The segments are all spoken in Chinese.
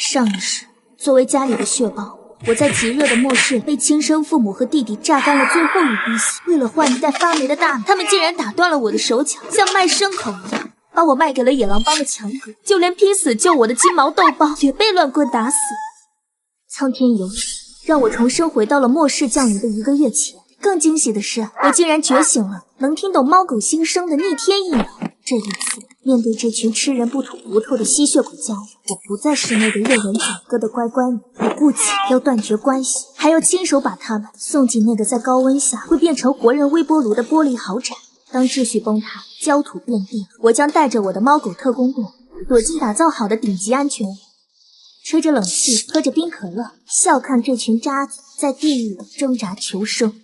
上一世，作为家里的血包，我在极热的末世被亲生父母和弟弟榨干了最后一滴血。为了换一袋发霉的大米，他们竟然打断了我的手脚，像卖牲口一样，把我卖给了野狼帮的强哥。就连拼死救我的金毛豆包也被乱棍打死。苍天有眼，让我重生回到了末世降临的1个月前。更惊喜的是，我竟然觉醒了能听懂猫狗心声的逆天一秒。这一次，面对这群吃人不吐骨头的吸血鬼家伙，我不再是那个任人宰割的乖乖女。我不仅要断绝关系，还要亲手把他们送进那个在高温下会变成活人微波炉的玻璃豪宅。当秩序崩塌，焦土遍地，我将带着我的猫狗特工队躲进打造好的顶级安全屋，吹着冷气，喝着冰可乐，笑看这群渣子在地狱里挣扎求生。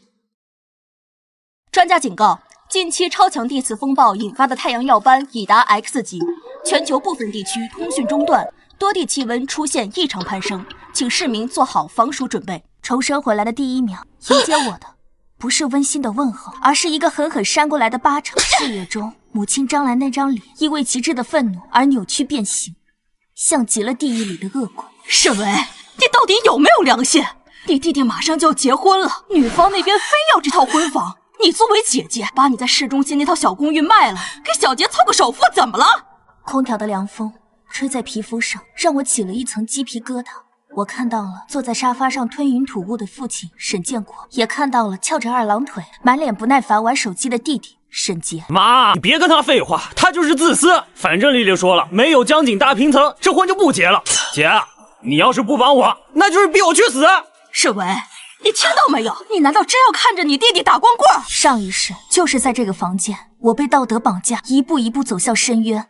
专家警告，近期超强地磁风暴引发的太阳耀斑已达 X 级，全球部分地区通讯中断，多地气温出现异常攀升，请市民做好防暑准备。重生回来的第一秒，迎接我的不是温馨的问候，而是一个狠狠扇过来的巴掌。视野中，母亲张兰那张脸因为极致的愤怒而扭曲变形，像极了地狱里的恶鬼。沈巍，你到底有没有良心？你弟弟马上就要结婚了，女方那边非要这套婚房，你作为姐姐，把你在市中心那套小公寓卖了，给小杰凑个首付，怎么了？空调的凉风吹在皮肤上，让我起了一层鸡皮疙瘩。我看到了坐在沙发上吞云吐雾的父亲沈建国，也看到了翘着二郎腿、满脸不耐烦玩手机的弟弟沈杰。妈，你别跟他废话，他就是自私。反正丽丽说了，没有江景大平层，这婚就不结了。姐，你要是不帮我，那就是逼我去死。沈巍，你听到没有？你难道真要看着你弟弟打光棍？上一世就是在这个房间，我被道德绑架，一步一步走向深渊，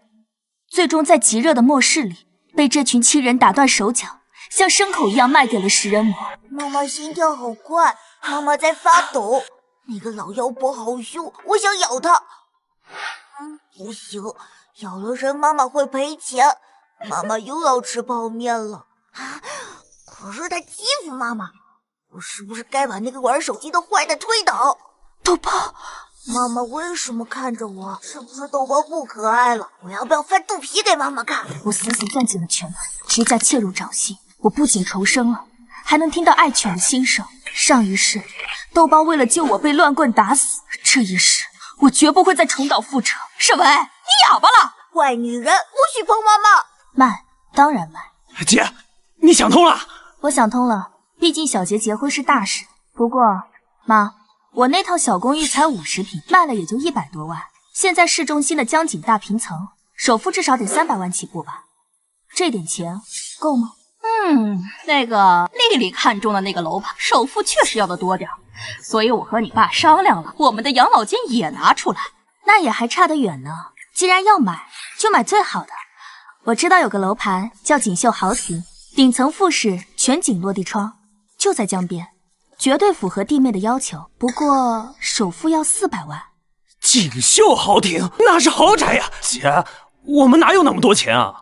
最终在极热的末世里，被这群亲人打断手脚，像牲口一样卖给了食人魔。妈妈心跳好快，妈妈在发抖。那个老妖婆好凶，我想咬她。不行，咬了人妈妈会赔钱。妈妈又要吃泡面了啊！可是她欺负妈妈，我是不是该把那个玩手机的坏蛋推倒？豆包，妈妈为什么看着我？是不是豆包不可爱了？我要不要翻肚皮给妈妈看？我死死攥紧了拳头，指甲切入掌心。我不仅重生了，还能听到爱犬的心声。上一世，豆包为了救我被乱棍打死，这一世，我绝不会再重蹈覆辙。沈巍，你哑巴了？坏女人，不许碰妈妈！慢，当然慢。姐，你想通了？我想通了，毕竟小杰结婚是大事。不过，妈，我那套小公寓才50平，卖了也就100多万。现在市中心的江景大平层，首付至少得300万起步吧？这点钱够吗？那个丽丽看中的那个楼盘，首付确实要的多点，所以我和你爸商量了，我们的养老金也拿出来。那也还差得远呢。既然要买，就买最好的。我知道有个楼盘叫锦绣豪庭，顶层复式全景落地窗，就在江边，绝对符合弟妹的要求。不过首付要400万。锦绣豪庭那是豪宅呀！姐，我们哪有那么多钱啊？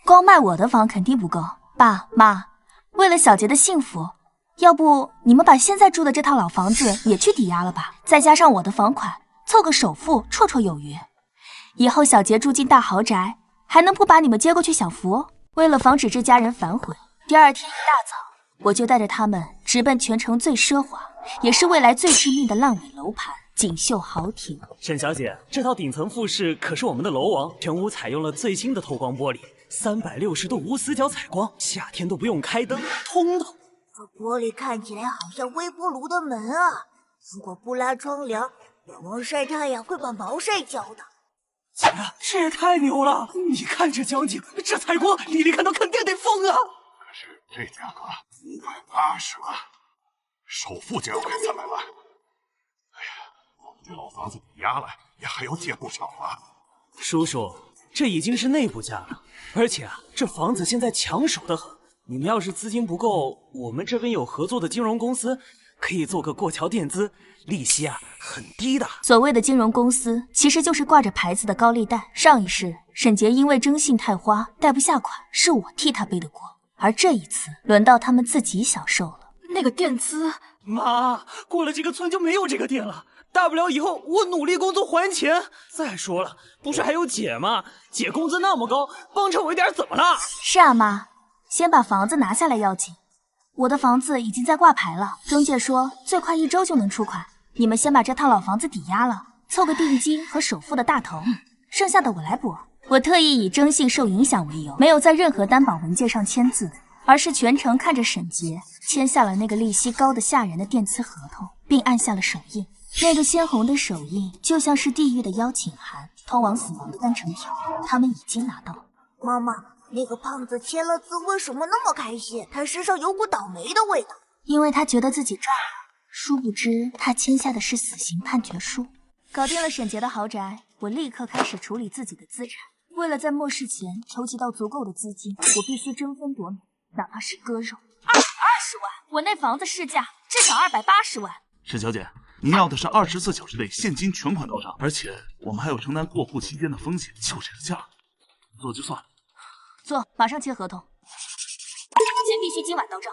光卖我的房肯定不够。爸妈，为了小杰的幸福，要不你们把现在住的这套老房子也去抵押了吧，再加上我的房款，凑个首付绰绰有余。以后小杰住进大豪宅，还能不把你们接过去享福？为了防止这家人反悔，第二天一大早，我就带着他们直奔全城最奢华，也是未来最致命的烂尾楼盘——锦绣豪庭。沈小姐，这套顶层复式可是我们的楼王，全屋采用了最新的透光玻璃，360度无死角采光，夏天都不用开灯，通透。这玻璃看起来好像微波炉的门啊！如果不拉窗帘，远望晒太阳会把毛晒焦的。姐，这也太牛了！你看这江景，这采光，丽丽看到肯定得疯啊！可是这价格580万，首付就要快300万。哎呀，我们这老房子抵押了，也还要借不少啊。叔叔，这已经是内部价了，而且这房子现在抢手的很。你们要是资金不够，我们这边有合作的金融公司，可以做个过桥垫资，利息很低的。所谓的金融公司，其实就是挂着牌子的高利贷。上一世，沈杰因为征信太花，贷不下款，是我替他背的锅。而这一次，轮到他们自己享受了。那个垫资，妈，过了这个村就没有这个店了。大不了以后我努力工作还钱。再说了，不是还有姐吗？姐工资那么高，帮衬我一点怎么了？是啊，妈，先把房子拿下来要紧。我的房子已经在挂牌了，中介说最快1周就能出款。你们先把这套老房子抵押了，凑个定金和首付的大头，剩下的我来补。我特意以征信受影响为由，没有在任何担保文件上签字，而是全程看着沈杰签下了那个利息高的吓人的电磁合同，并按下了手印。那个鲜红的手印就像是地狱的邀请函，通往死亡的单程票。他们已经拿到了。妈妈，那个胖子签了字，为什么那么开心？他身上有股倒霉的味道。因为他觉得自己赚了，殊不知他签下的是死刑判决书。搞定了沈杰的豪宅，我立刻开始处理自己的资产。为了在末世前筹集到足够的资金，我必须争分夺秒，哪怕是割肉。220万，我那房子市价至少280万。沈小姐，您要的是24小时内现金全款到账，而且我们还有承担过户期间的风险，就这个价，做就算。做，马上签合同。钱必须今晚到账。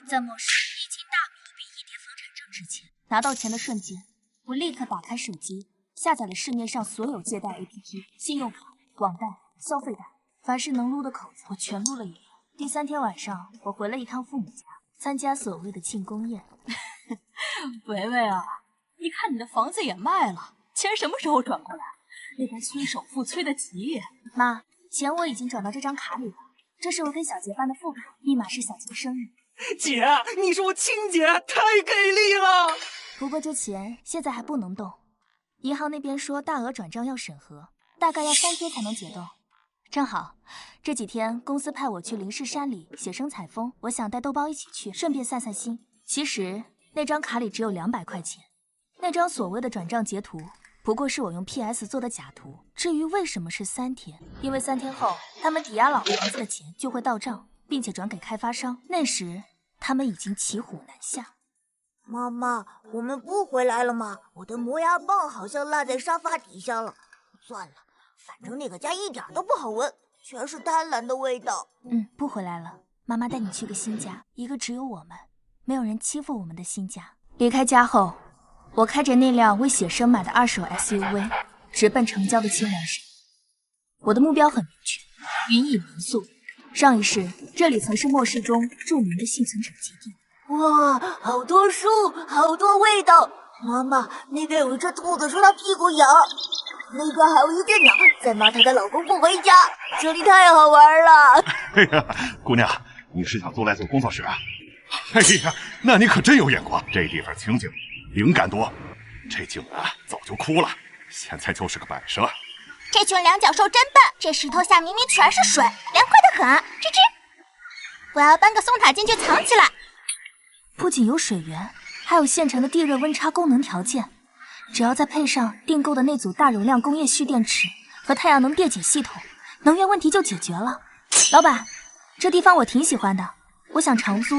在末世，一金大笔比一叠房产证值钱。拿到钱的瞬间，我立刻打开手机，下载了市面上所有借贷 APP， 信用卡、网贷、消费贷，凡是能撸的口子，我全撸了一遍。第3天晚上，我回了一趟父母家，参加所谓的庆功宴。维维啊，你看你的房子也卖了，钱什么时候转过来？那边催首付催得急。妈，钱我已经转到这张卡里了，这是我给小杰办的副卡，密码是小杰生日。姐，你是我亲姐，太给力了！不过这钱现在还不能动，银行那边说大额转账要审核，大概要3天才能解冻。正好这几天公司派我去灵氏山里写生采风，我想带豆包一起去，顺便散散心。其实那张卡里只有200块钱，那张所谓的转账截图不过是我用 PS 做的假图。至于为什么是3天，因为3天后他们抵押老房子的钱就会到账，并且转给开发商，那时他们已经骑虎难下。妈妈，我们不回来了吗？我的磨牙棒好像落在沙发底下了。算了，反正那个家一点都不好闻，全是贪婪的味道。不回来了，妈妈带你去个新家，一个只有我们，没有人欺负我们的新家。离开家后，我开着那辆为写生买的2手 SUV， 直奔城郊的青蓝山。我的目标很明确，云隐民宿。上一世，这里曾是末世中著名的幸存者基地。哇，好多树，好多味道。妈妈，那边有一只兔子说它屁股痒，那边还有一只鸟在骂她的老公不回家，这里太好玩了。哎呀，姑娘，你是想租来做工作室啊？哎呀，那你可真有眼光，这地方清静，灵感多。这镜子早就枯了，现在就是个摆设。这群两脚兽真笨，这石头下明明全是水，凉快得很。吱吱，我要搬个松塔进去藏起来。不仅有水源，还有现成的地热温差功能条件，只要再配上订购的那组大容量工业蓄电池和太阳能电解系统，能源问题就解决了。老板，这地方我挺喜欢的，我想长租，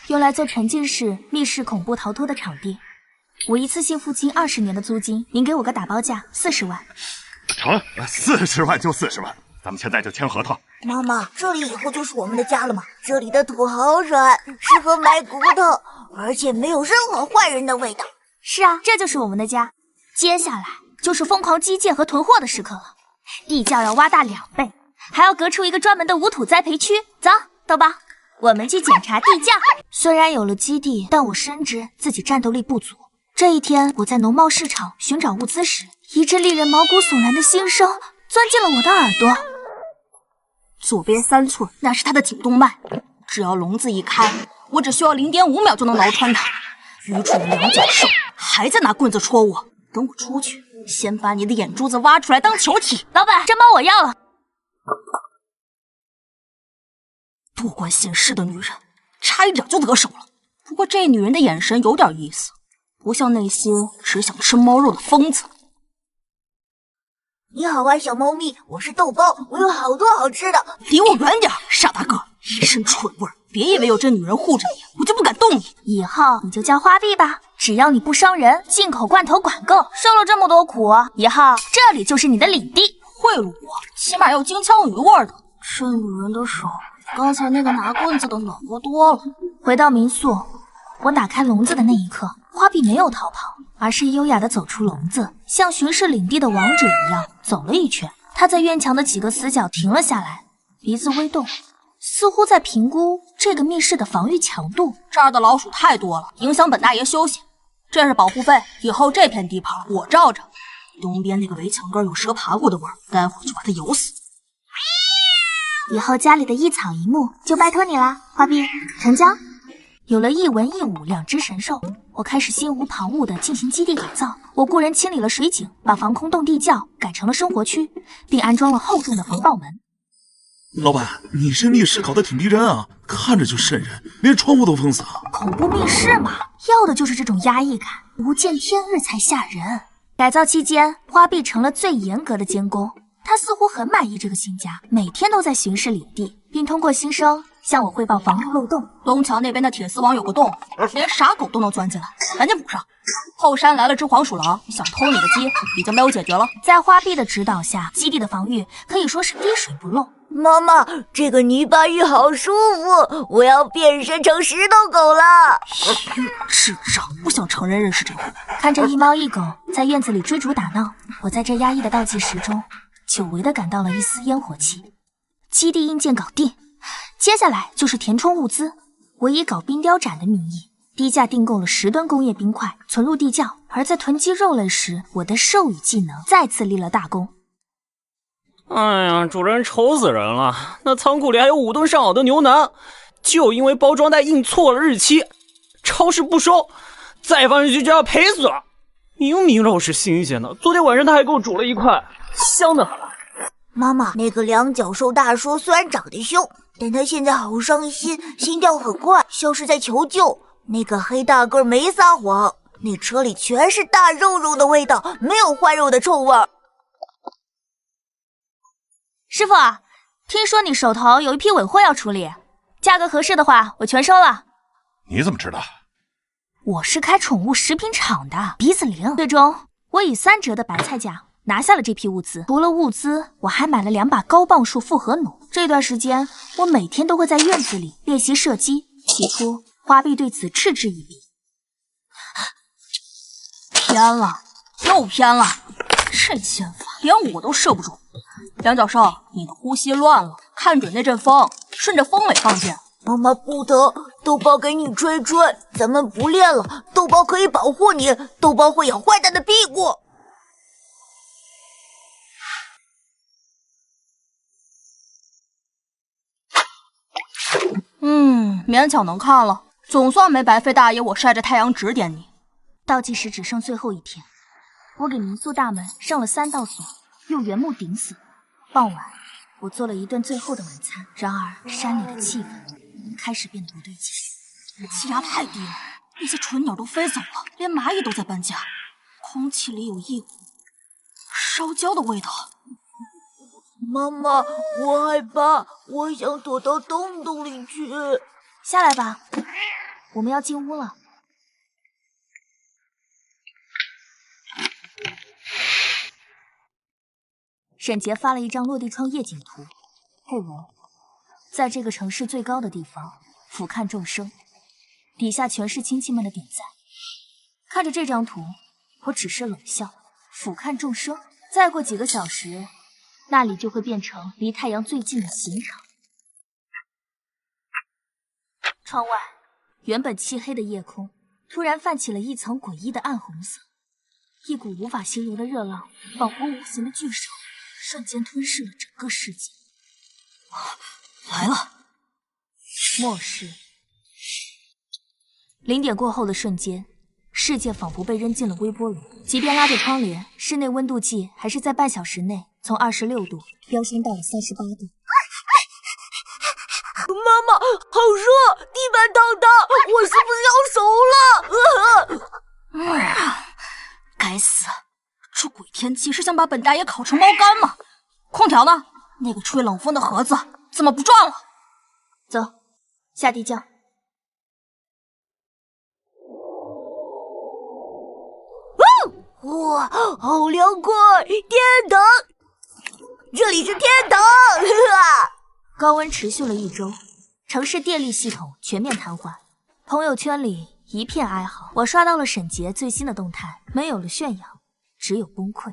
用来做沉浸式密室恐怖逃脱的场地。我一次性付清20年的租金，您给我个打包价40万。成，40万就40万，咱们现在就签合同。妈妈，这里以后就是我们的家了吗？这里的土好软，适合埋骨头，而且没有任何坏人的味道。是啊，这就是我们的家。接下来就是疯狂基建和囤货的时刻了。地窖要挖大2倍，还要隔出一个专门的无土栽培区。走，豆包，我们去检查地窖。虽然有了基地，但我深知自己战斗力不足。这一天，我在农贸市场寻找物资时，一阵令人毛骨悚然的心声钻进了我的耳朵。左边3寸，那是他的颈动脉，只要笼子一开，我只需要0.5秒就能挠穿它。愚蠢的两脚兽，还在拿棍子戳我！等我出去，先把你的眼珠子挖出来当球体。老板，这包我要了。不管闲事的女人，差一点就得手了。不过这女人的眼神有点意思，不像那些只想吃猫肉的疯子。你好啊，小猫咪，我是豆包，我有好多好吃的。离我远点，傻大个，一身蠢味儿！别以为有这女人护着你，我就不敢动你。以后你就叫花臂吧，只要你不伤人，进口罐头管够。受了这么多苦，以后这里就是你的领地。贿赂我，起码要京腔鱼味的。这女人的手，刚才那个拿棍子的暖和多了。回到民宿，我打开笼子的那一刻，花臂没有逃跑，而是优雅地走出笼子，像巡视领地的王者一样走了一圈。他在院墙的几个死角停了下来，鼻子微动，似乎在评估这个密室的防御强度。这儿的老鼠太多了，影响本大爷休息。这是保护费，以后这片地盘我罩着。东边那个围墙根有蛇爬过的味儿，待会儿就把它咬死。以后家里的一草一木就拜托你啦，花臂，成交。有了一文一武两只神兽，我开始心无旁骛地进行基地改造。我雇人清理了水井，把防空洞地窖改成了生活区，并安装了厚重的防盗门。老板，你这密室搞得挺逼真啊，看着就瘆人，连窗户都封死了。恐怖密室嘛，要的就是这种压抑感，不见天日才吓人。改造期间，花臂成了最严格的监工。他似乎很满意这个新家，每天都在巡视领地，并通过新生向我汇报防御漏洞。东墙那边的铁丝网有个洞，连傻狗都能钻进来，赶紧补上。后山来了只黄鼠狼，想偷你的鸡，已经被我解决了。在花臂的指导下，基地的防御可以说是滴水不漏。妈妈，这个泥巴浴好舒服，我要变身成石头狗了。智障，不想承认认识这个。看着一猫一狗在院子里追逐打闹，我在这压抑的倒计时中，久违地感到了一丝烟火气。基地硬件搞定，接下来就是填充物资。我以搞冰雕展的名义，低价订购了10吨工业冰块，存入地窖。而在囤积肉类时，我的兽语技能再次立了大功。哎呀，主人愁死人了！那仓库里还有5吨上好的牛腩，就因为包装袋印错了日期，超市不收，再放进去就要赔死了。明明肉是新鲜的，昨天晚上他还给我煮了一块，香得很。妈妈，那个两脚兽大叔虽然长得凶，但他现在好伤心，心跳很快，像是在求救。那个黑大个没撒谎，那车里全是大肉肉的味道，没有坏肉的臭味儿。师傅，听说你手头有一批尾货要处理，价格合适的话，我全收了。你怎么知道？我是开宠物食品厂的，鼻子灵。最终，我以3折的白菜价拿下了这批物资。除了物资，我还买了2把高磅数复合弩。这段时间，我每天都会在院子里练习射击。起初，花臂对此嗤之以鼻。偏了，又偏了，这箭法连我都射不中。两脚兽，你的呼吸乱了，看准那阵风，顺着风尾放箭。妈妈不疼，豆包给你吹吹。咱们不练了，豆包可以保护你，豆包会咬坏蛋的屁股。勉强能看了，总算没白费大爷我晒着太阳指点你。倒计时只剩最后1天，我给民宿大门上了3道锁，用原木顶死。傍晚，我做了一顿最后的晚餐。然而，山里的气氛开始变得不对劲。气压太低了，那些蠢鸟都飞走了，连蚂蚁都在搬家。空气里有一股烧焦的味道。妈妈，我害怕，我想躲到洞洞里去。下来吧，我们要进屋了。沈杰发了一张落地窗夜景图，配文：在这个城市最高的地方俯瞰众生，底下全是亲戚们的点赞。看着这张图，我只是冷笑。俯瞰众生，再过几个小时，那里就会变成离太阳最近的刑场。窗外，原本漆黑的夜空突然泛起了一层诡异的暗红色，一股无法形容的热浪，仿佛无形的巨手，瞬间吞噬了整个世界。来了！末世。0点过后的瞬间，世界仿佛被扔进了微波炉。即便拉着窗帘，室内温度计还是在半小时内从26度飙升到了38度。妈妈，好热，地板烫烫，我是不是要熟了？该死，这鬼天气是想把本大爷烤成猫干吗？空调呢？那个吹冷风的盒子怎么不转了？走，下地窖。哇，好凉快！天堂，这里是天堂！高温持续了1周，城市电力系统全面瘫痪，朋友圈里一片哀嚎。我刷到了沈杰最新的动态，没有了炫耀，只有崩溃。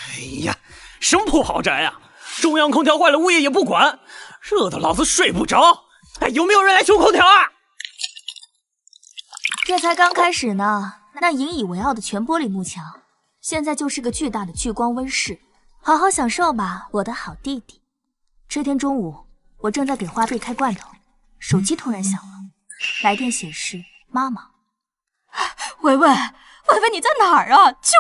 哎呀，什么破豪宅啊！中央空调坏了，物业也不管，热得老子睡不着。哎，有没有人来修空调啊？这才刚开始呢，那引以为傲的全玻璃幕墙，现在就是个巨大的聚光温室。好好享受吧，我的好弟弟。这天中午，我正在给花臂开罐头，手机突然响了，来电显示妈妈。维维，你在哪儿啊？救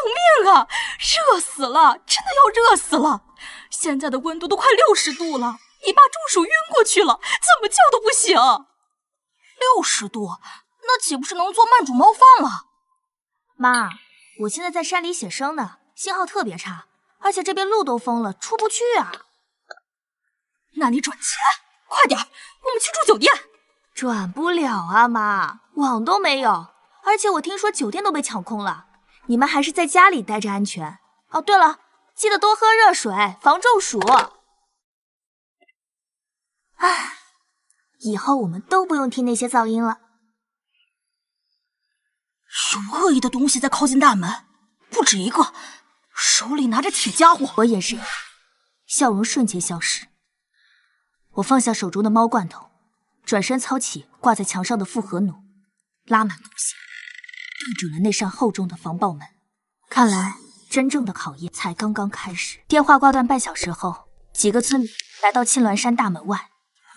命啊！热死了，真的要热死了！现在的温度都快60度了，你爸中暑晕过去了，怎么叫都不醒。60度，那岂不是能做慢煮猫饭了？妈，我现在在山里写生呢，信号特别差，而且这边路都封了，出不去啊。那你转钱，快点，我们去住酒店。转不了啊，妈，网都没有，而且我听说酒店都被抢空了。你们还是在家里待着安全。哦，对了，记得多喝热水，防中暑。唉，以后我们都不用听那些噪音了。有恶意的东西在靠近大门，不止一个，手里拿着铁家伙。我眼神，笑容瞬间消失。我放下手中的猫罐头，转身操起挂在墙上的复合弩，拉满弓弦，对准了那扇厚重的防爆门。看来真正的考验才刚刚开始。电话挂断半小时后，几个村民来到沁鸾山大门外。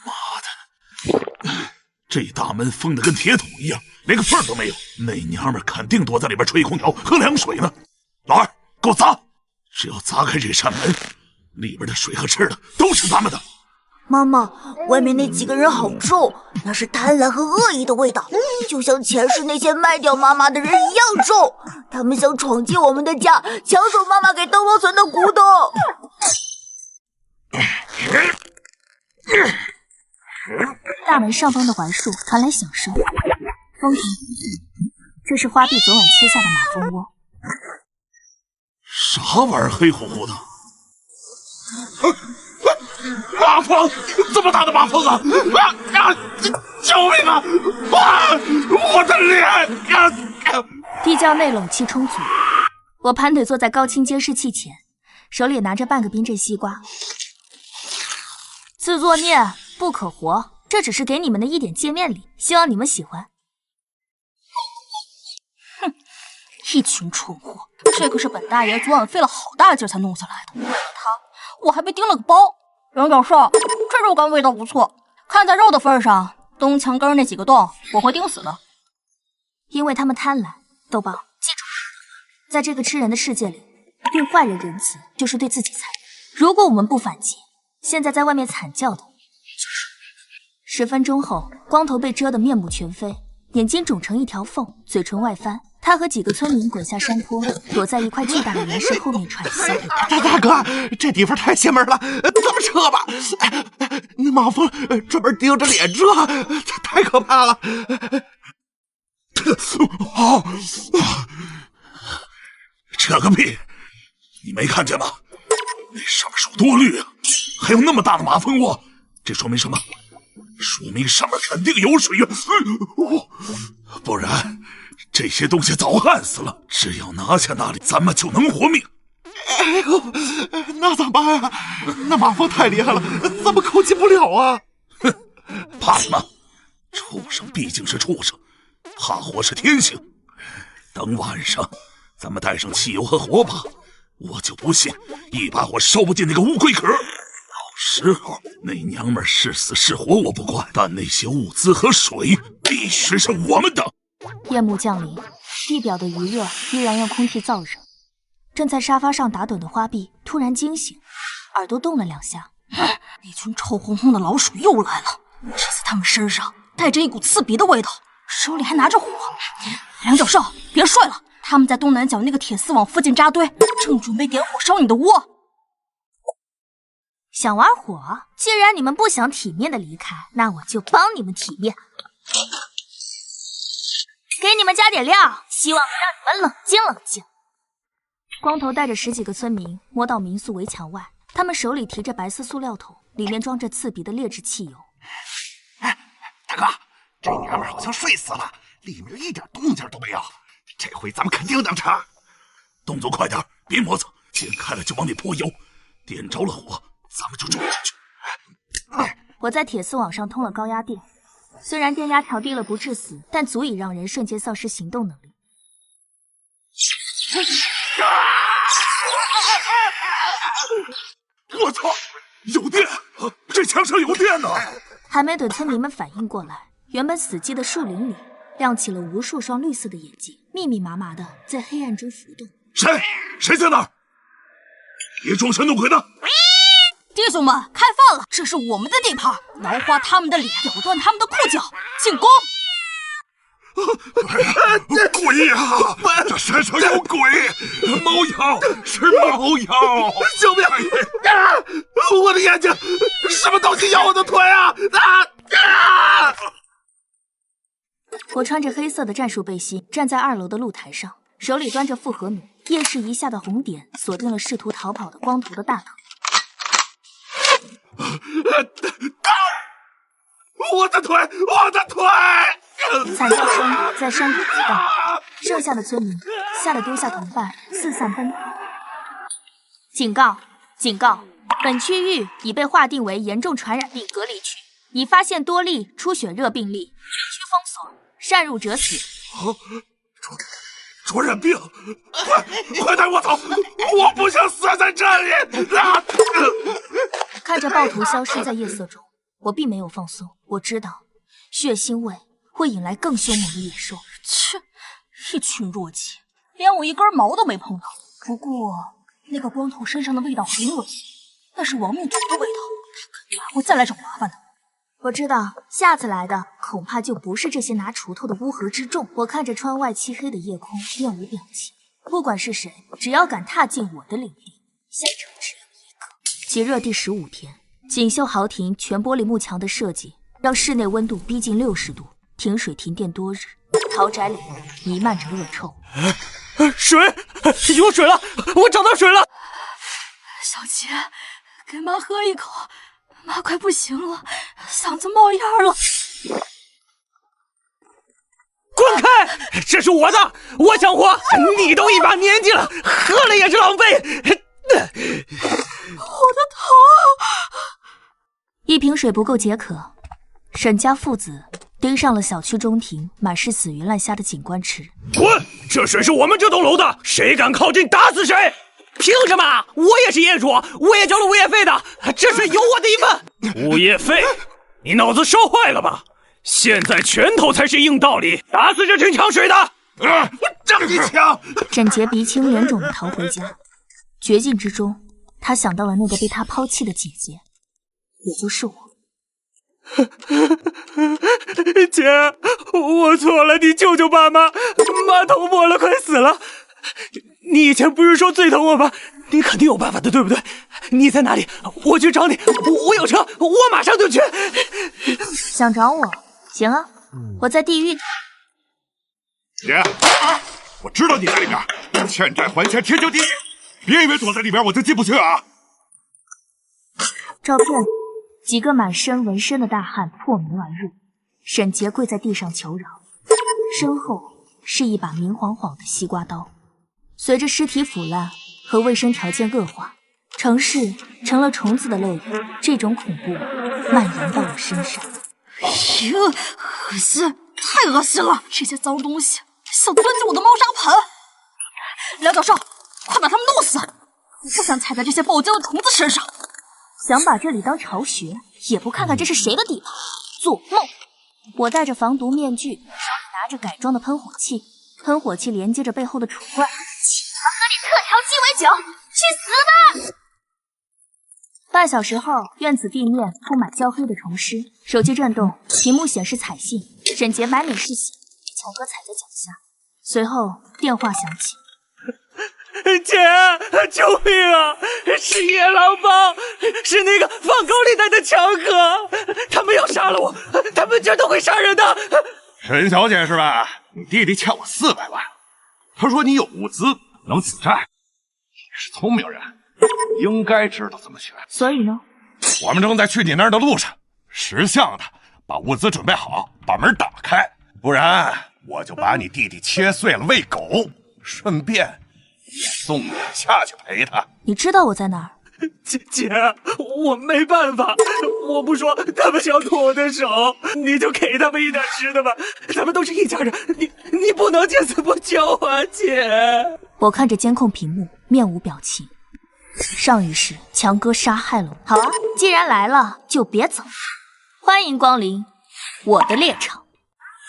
妈的，这大门封得跟铁桶一样，连个缝都没有。那娘们肯定躲在里边吹空调喝凉水呢。老二，给我砸！只要砸开这扇门，里边的水和吃的都是咱们的。妈妈，外面那几个人好重，那是贪婪和恶意的味道，就像前世那些卖掉妈妈的人一样重。他们想闯进我们的家，抢走妈妈给灯笼存的古董。大门上方的槐树传来响声，风停，这是花臂昨晚切下的马蜂窝。啥玩意儿，黑乎乎的？马蜂！这么大的马蜂啊！救命啊！我的脸！地窖内冷气充足，我盘腿坐在高清监视器前，手里拿着半个冰镇西瓜。自作孽不可活，这只是给你们的一点见面礼，希望你们喜欢。哼，一群蠢货！这可是本大爷昨晚费了好大劲才弄下来的，为了他，我还被叮了个包。杨教授，这肉干味道不错，看在肉的份上，东墙根那几个洞我会钉死的。因为他们贪婪。豆包，记住，在这个吃人的世界里，对坏人仁慈就是对自己残忍。如果我们不反击，现在在外面惨叫的就是10分钟后，光头被蛰得面目全非，眼睛肿成一条缝，嘴唇外翻。他和几个村民滚下山坡，躲在一块巨大的岩石后面喘息。大哥，这地方太邪门了，咱们撤吧。那马蜂专门盯着脸蛰，太可怕了。扯个屁！你没看见吗？那上面树多绿啊，还有那么大的马蜂窝，这说明什么？说明上面肯定有水源，不然这些东西早旱死了。只要拿下那里，咱们就能活命。哎呦，那咋办啊？那马蜂太厉害了，咱们靠近不了啊！哼，怕什么？畜生毕竟是畜生，怕火是天性。等晚上，咱们带上汽油和火把，我就不信一把火烧不进那个乌龟壳。到时候那娘们是死是活我不管，但那些物资和水必须是我们的。夜幕降临，地表的余热依然让空气燥热。正在沙发上打盹的花臂突然惊醒，耳朵动了2下。那群臭烘烘的老鼠又来了，这次他们身上带着一股刺鼻的味道，手里还拿着火。梁教授，别睡了，他们在东南角那个铁丝网附近扎堆，正准备点火烧你的窝。想玩火？既然你们不想体面的离开，那我就帮你们体面。给你们加点料，希望能让你们冷静冷静。光头带着10几个村民摸到民宿围墙外，他们手里提着白色塑料桶，里面装着刺鼻的劣质汽油。大哥，这娘们好像睡死了，里面一点动静都没有。这回咱们肯定能成。动作快点，别磨蹭，点开了就往里泼油，点着了火，咱们就冲进去。我在铁丝网上通了高压电，虽然电压调低了不致死，但足以让人瞬间丧失行动能力。我操！有电！这墙上有电呢！还没等村民们反应过来，原本死寂的树林里亮起了无数双绿色的眼睛，密密麻麻的在黑暗中浮动。谁在那儿？别装神弄鬼的！弟兄们，开饭了！这是我们的地盘，挠花他们的脸，咬断他们的裤脚，进攻！鬼呀！这山上有鬼！猫妖，是猫妖！救命！我的眼睛！什么东西咬我的腿啊！我穿着黑色的战术背心，站在2楼的露台上，手里端着复合弩，夜视一下的红点锁定了试图逃跑的光头的大脑。我的腿！我的腿！惨叫声在山谷激荡，剩下的村民吓得丢下同伴，四散奔逃。警告！警告！本区域已被划定为严重传染病隔离区，已发现多例出血热病例，区封锁，擅入者死。传染病！快带我走！我不想死在这里！看着暴徒消失在夜色中，我并没有放松。我知道，血腥味会引来更凶猛的野兽。切，一群弱鸡，连我一根毛都没碰到。不过那个光头身上的味道很恶心，那是亡命徒的味道，他肯定还会再来找麻烦的。我知道，下次来的恐怕就不是这些拿锄头的乌合之众。我看着窗外漆黑的夜空，面无表情。不管是谁，只要敢踏进我的领地，现场只留一个。极热第15天，锦绣豪庭全玻璃幕墙的设计，让室内温度逼近60度，停水停电多日，豪宅里弥漫着恶臭。水，有水了！我找到水了！小杰，给妈喝一口。妈快不行了，嗓子冒烟了！滚开！这是我的，我想活，你都一把年纪了，喝了也是浪费。我的头！一瓶水不够解渴，沈家父子盯上了小区中庭满是死鱼烂虾的景观池。滚！这水是我们这栋楼的，谁敢靠近，打死谁！凭什么？我也是业主，我也交了物业费的，这水有我的一份。物业费？你脑子烧坏了吧？现在拳头才是硬道理，打死这群抢水的！我让你抢！沈杰鼻青脸肿地逃回家，绝境之中，他想到了那个被他抛弃的姐姐，也就是我。姐，我错了，你救救爸妈，妈头破了，快死了。你以前不是说最疼我吗？你肯定有办法的，对不对？你在哪里？我去找你。我有车，我马上就去。想找我？行啊，我在地狱。姐，我知道你在里边，欠债还钱，天经地义。别以为躲在里边我就进不去啊！照片里，几个满身纹身的大汉破门而入，沈杰跪在地上求饶，身后是一把明晃晃的西瓜刀。随着尸体腐烂和卫生条件恶化，城市成了虫子的乐园。这种恐怖蔓延到了深山。恶心，太恶心了！这些脏东西想钻进我的猫砂盆。梁教授，快把他们弄死！我不想踩在这些爆浆的虫子身上。想把这里当巢穴，也不看看这是谁的地盘，做梦！我戴着防毒面具，手里拿着改装的喷火器，喷火器连接着背后的储罐。喝点特调鸡尾酒，去死吧！半小时后，院子地面铺满焦黑的虫尸，手机震动，屏幕显示彩信，沈杰满脸是血，乔哥踩在脚下。随后电话响起。姐，救命啊！是野狼帮，是那个放高利贷的强哥，他们要杀了我，他们绝对会杀人的。沈小姐是吧？你弟弟欠我400万，他说你有物资能死债，你是聪明人，应该知道怎么选。所以呢？我们正在去你那儿的路上，识相的把物资准备好，把门打开，不然我就把你弟弟切碎了喂狗，顺便也送你下去陪他。你知道我在哪儿？姐，我没办法，我不说，他们想剁我的手，你就给他们一点吃的吧，咱们都是一家人，你不能见死不救啊，姐！我看着监控屏幕，面无表情。上一世强哥杀害了我，好啊，既然来了，就别走。欢迎光临我的猎场。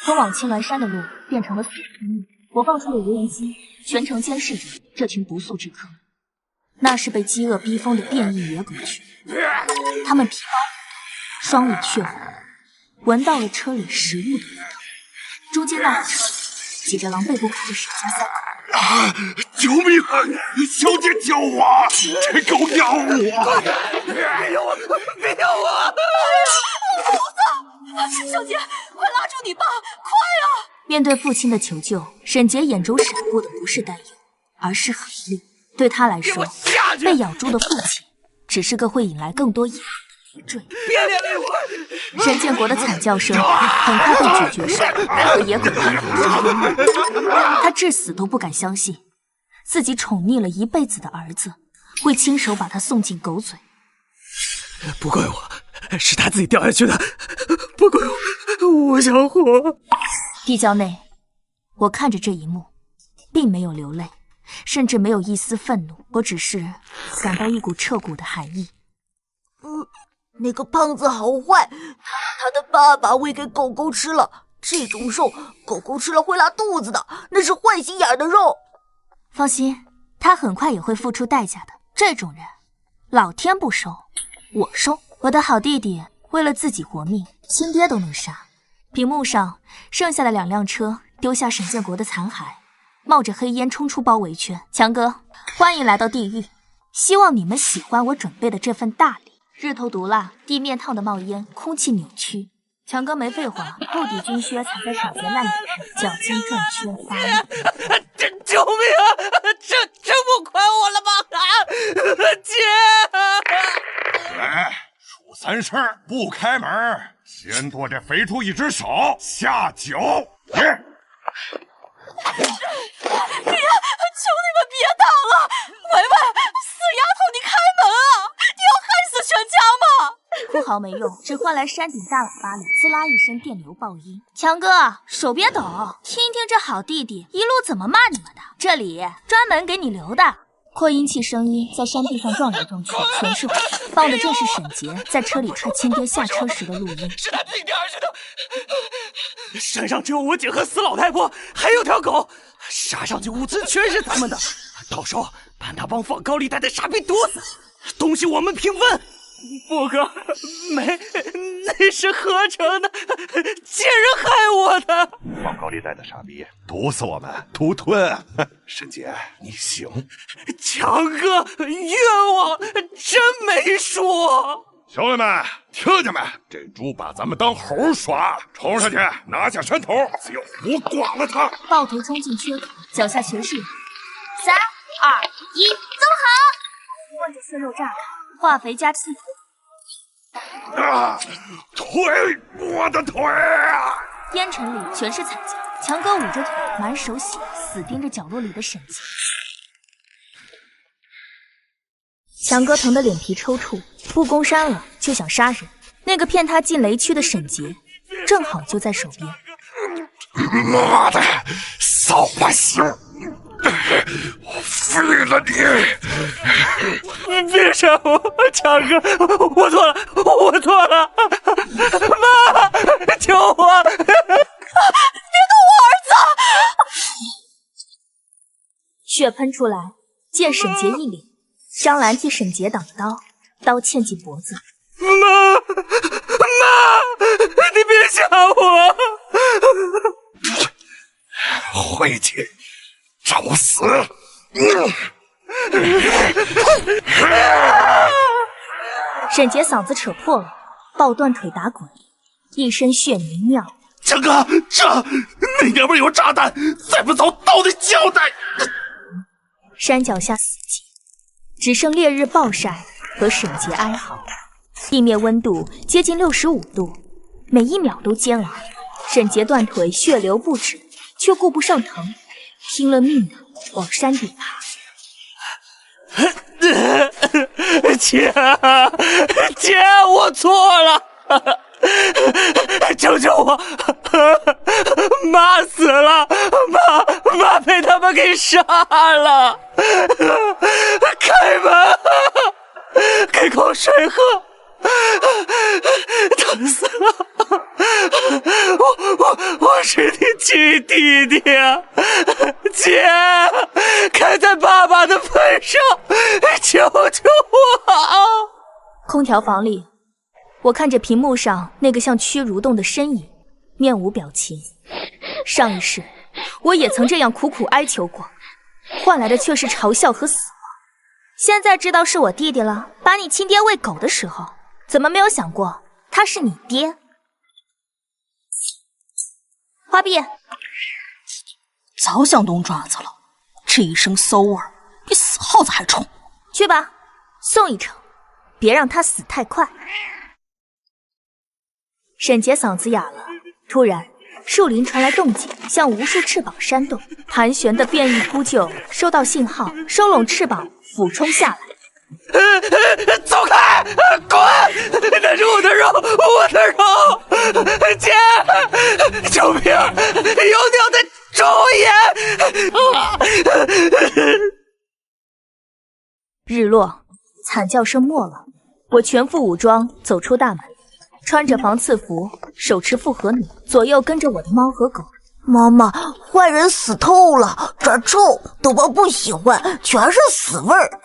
通往青鸾山的路变成了死路，我放出了无人机，全程监视着这群不速之客。那是被饥饿逼疯的变异野狗群，他们皮包骨头，双眼血红，闻到了车里食物的味道。中间那车挤着狼狈不堪的沈家三口。救命啊！小姐救我！这狗咬我！别咬我！别咬我！小姐，快拉住你爸！快啊！面对父亲的求救，沈杰眼中闪过的不是担忧，而是狠戾。对他来说，被咬住的父亲只是个会引来更多野狼的累赘。别连累我！沈建国的惨叫声很快被咀嚼声和野狗的哀嚎声淹没。他至死都不敢相信，自己宠溺了一辈子的儿子会亲手把他送进狗嘴。不怪我，是他自己掉下去的，不怪我，我想活。地窖内，我看着这一幕，并没有流泪，甚至没有一丝愤怒，我只是感到一股彻骨的寒意。那个胖子好坏，他的爸爸喂给狗狗吃了，这种肉狗狗吃了会拉肚子的，那是坏心眼的肉。放心，他很快也会付出代价的。这种人，老天不收，我收。我的好弟弟为了自己活命，亲爹都能杀。屏幕上剩下的2辆车丢下沈建国的残骸，冒着黑烟冲出包围圈。强哥，欢迎来到地狱，希望你们喜欢我准备的这份大礼。日头毒辣，地面烫得冒烟，空气扭曲。强哥没废话，厚底军靴踩在少杰烂腿上，脚尖转圈发力。救命啊！这不亏我了吗？姐！来，数3声，不开门，先剁这肥猪1只手，下酒。爹，求你们别打了！维维，死丫头，你开门啊！你要害死全家吗？哭嚎没用，只换来山顶大喇叭里滋啦一声电流爆音。强哥，手别抖，听听这好弟弟一路怎么骂你们的，这里专门给你留的。扩音器声音在山壁上撞来撞去，全是火，放的正是沈杰在车里踹亲爹下车时的录音。是他自己掉下去的。山上只有我姐和死老太婆，还有条狗。杀上去物资全是咱们的，到时候把那帮放高利贷的傻逼毒死，东西我们平分。不哥，没，那是合成的，贱人害我的。放高利贷的傻逼，毒死我们，独吞。沈杰，你行。强哥，冤枉，真没说。兄弟们，听见没？这猪把咱们当猴耍，冲上去拿下山头，只有胡剐了他！暴徒冲进缺口，脚下全是人。3、2、1，走好！望着血肉炸开，化肥加气。腿，我的腿啊！烟尘里全是惨叫，强哥捂着腿，满手血，死盯着角落里的沈杰。强哥疼得脸皮抽搐，不攻山了就想杀人。那个骗他进雷区的沈杰，正好就在手边。妈的，扫把星！我废了你！你别杀我，强哥，我错了，我错了，妈，救我！别动我儿子！血喷出来，溅沈杰一脸。张兰替沈杰挡刀，刀嵌进脖子。妈，你别吓我！晦气，找死！沈杰嗓子扯破了，抱断腿打滚，一身血泥尿。强哥，那娘们有炸弹，再不走倒得交代！山脚下死寂，只剩烈日暴晒和沈杰哀嚎。地面温度接近65度，每1秒都煎熬。沈杰断腿血流不止，却顾不上疼，拼了命的往山顶爬。姐，我错了，救救我！妈死了，妈被他们给杀了！开门，给口水喝，疼死了！我是你亲弟弟啊，姐，看在爸爸的份上，救救我啊！空调房里，我看着屏幕上那个像蛆蠕动的身影，面无表情。上一世，我也曾这样苦苦哀求过，换来的却是嘲笑和死亡。现在知道是我弟弟了，把你亲爹喂狗的时候，怎么没有想过他是你爹？花臂，早想动爪子了，这一身馊味儿比死耗子还冲。去吧，送一程，别让他死太快。沈杰嗓子哑了，突然树林传来动静，像无数翅膀扇动，盘旋的变异扑救收到信号，收拢翅膀俯冲下来。走开！滚！那是我的肉，我的肉！姐，救命！有鸟的咒言！日落，惨叫声没了，我全副武装走出大门，穿着防刺服，手持复合弩，左右跟着我的猫和狗。妈妈，坏人死透了，这儿臭，豆包不喜欢，全是死味儿。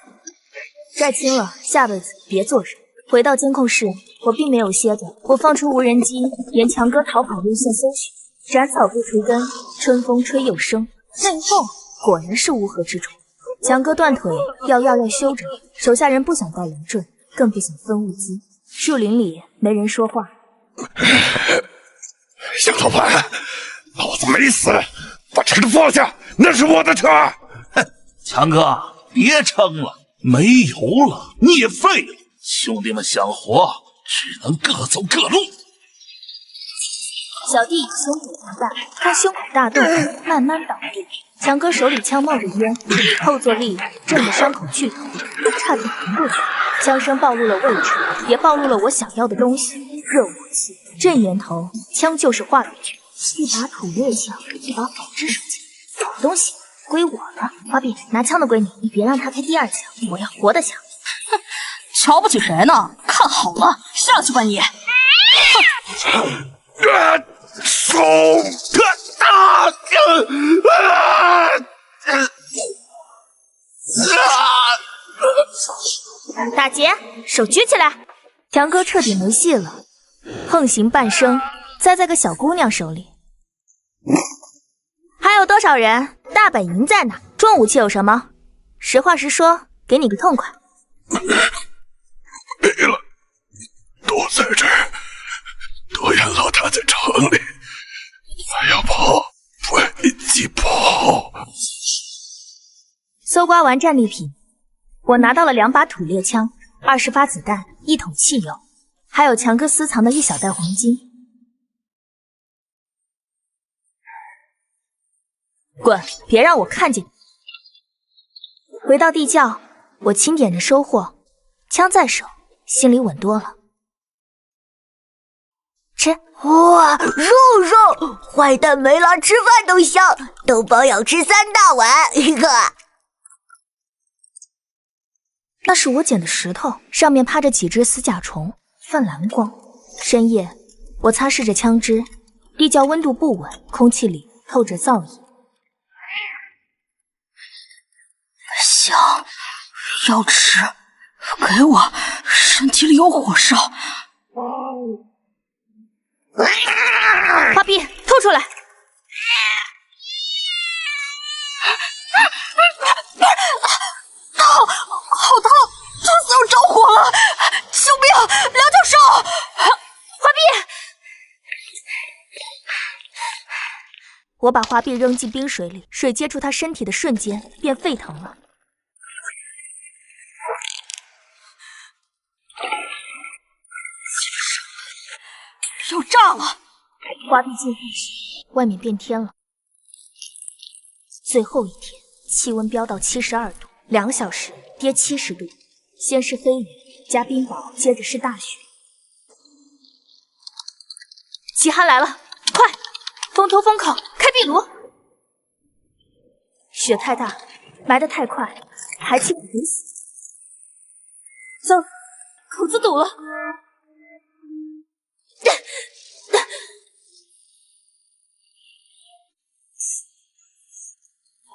寨清了，下辈子别做人。回到监控室，我并没有歇着，我放出无人机，沿强哥逃跑路线搜寻，斩草不除根，春风吹又生。最后果然是乌合之众。强哥断腿，要休着，手下人不想带人证，更不想分物资。树林里没人说话。小头盘，老子没死，把车子放下，那是我的车。哼，强哥，别撑了。没油了，你也废了，兄弟们想活，只能各走各路。小弟胸口大，他胸口大洞，慢慢倒地。强哥手里枪冒着烟，后坐力震得伤口剧痛，差点晕过去。枪声暴露了位置，也暴露了我想要的东西——热武器。阵源头，枪就是话语权。一把土猎枪，一把仿制手枪，好东西。归我了，花臂，拿枪的归你，你别让他开第二枪，我要活的枪。哼，瞧不起谁呢？看好了，下去吧你！手大姐，手举起来！强哥彻底没戏了，横行半生，栽在个小姑娘手里。还有多少人？大本营在哪？重武器有什么？实话实说，给你个痛快。没了，都在这儿。多远老大在城里，还要跑，飞机跑。搜刮完战利品，我拿到了2把土猎枪、20发子弹、1桶汽油，还有强哥私藏的一小袋黄金。滚！别让我看见你！回到地窖，我清点着收获，枪在手，心里稳多了。吃！哇，肉！坏蛋没了，吃饭都香。豆包要吃3大碗。那是我捡的石头，上面趴着几只死甲虫，泛蓝光。深夜，我擦拭着枪支，地窖温度不稳，空气里透着燥意。香，要吃，给我，身体里有火烧。花臂，吐出来！好烫，烫死要着火了！救命！梁教授，花臂！我把花臂扔进冰水里，水接触他身体的瞬间便沸腾了。要炸了！花臂进化时，外面变天了。最后一天，气温飙到72度，2小时跌70度，先是黑雨加冰雹，接着是大雪。极寒来了，快！风头风口，开壁炉！雪太大，埋得太快，排气不堵死。走，口子堵了。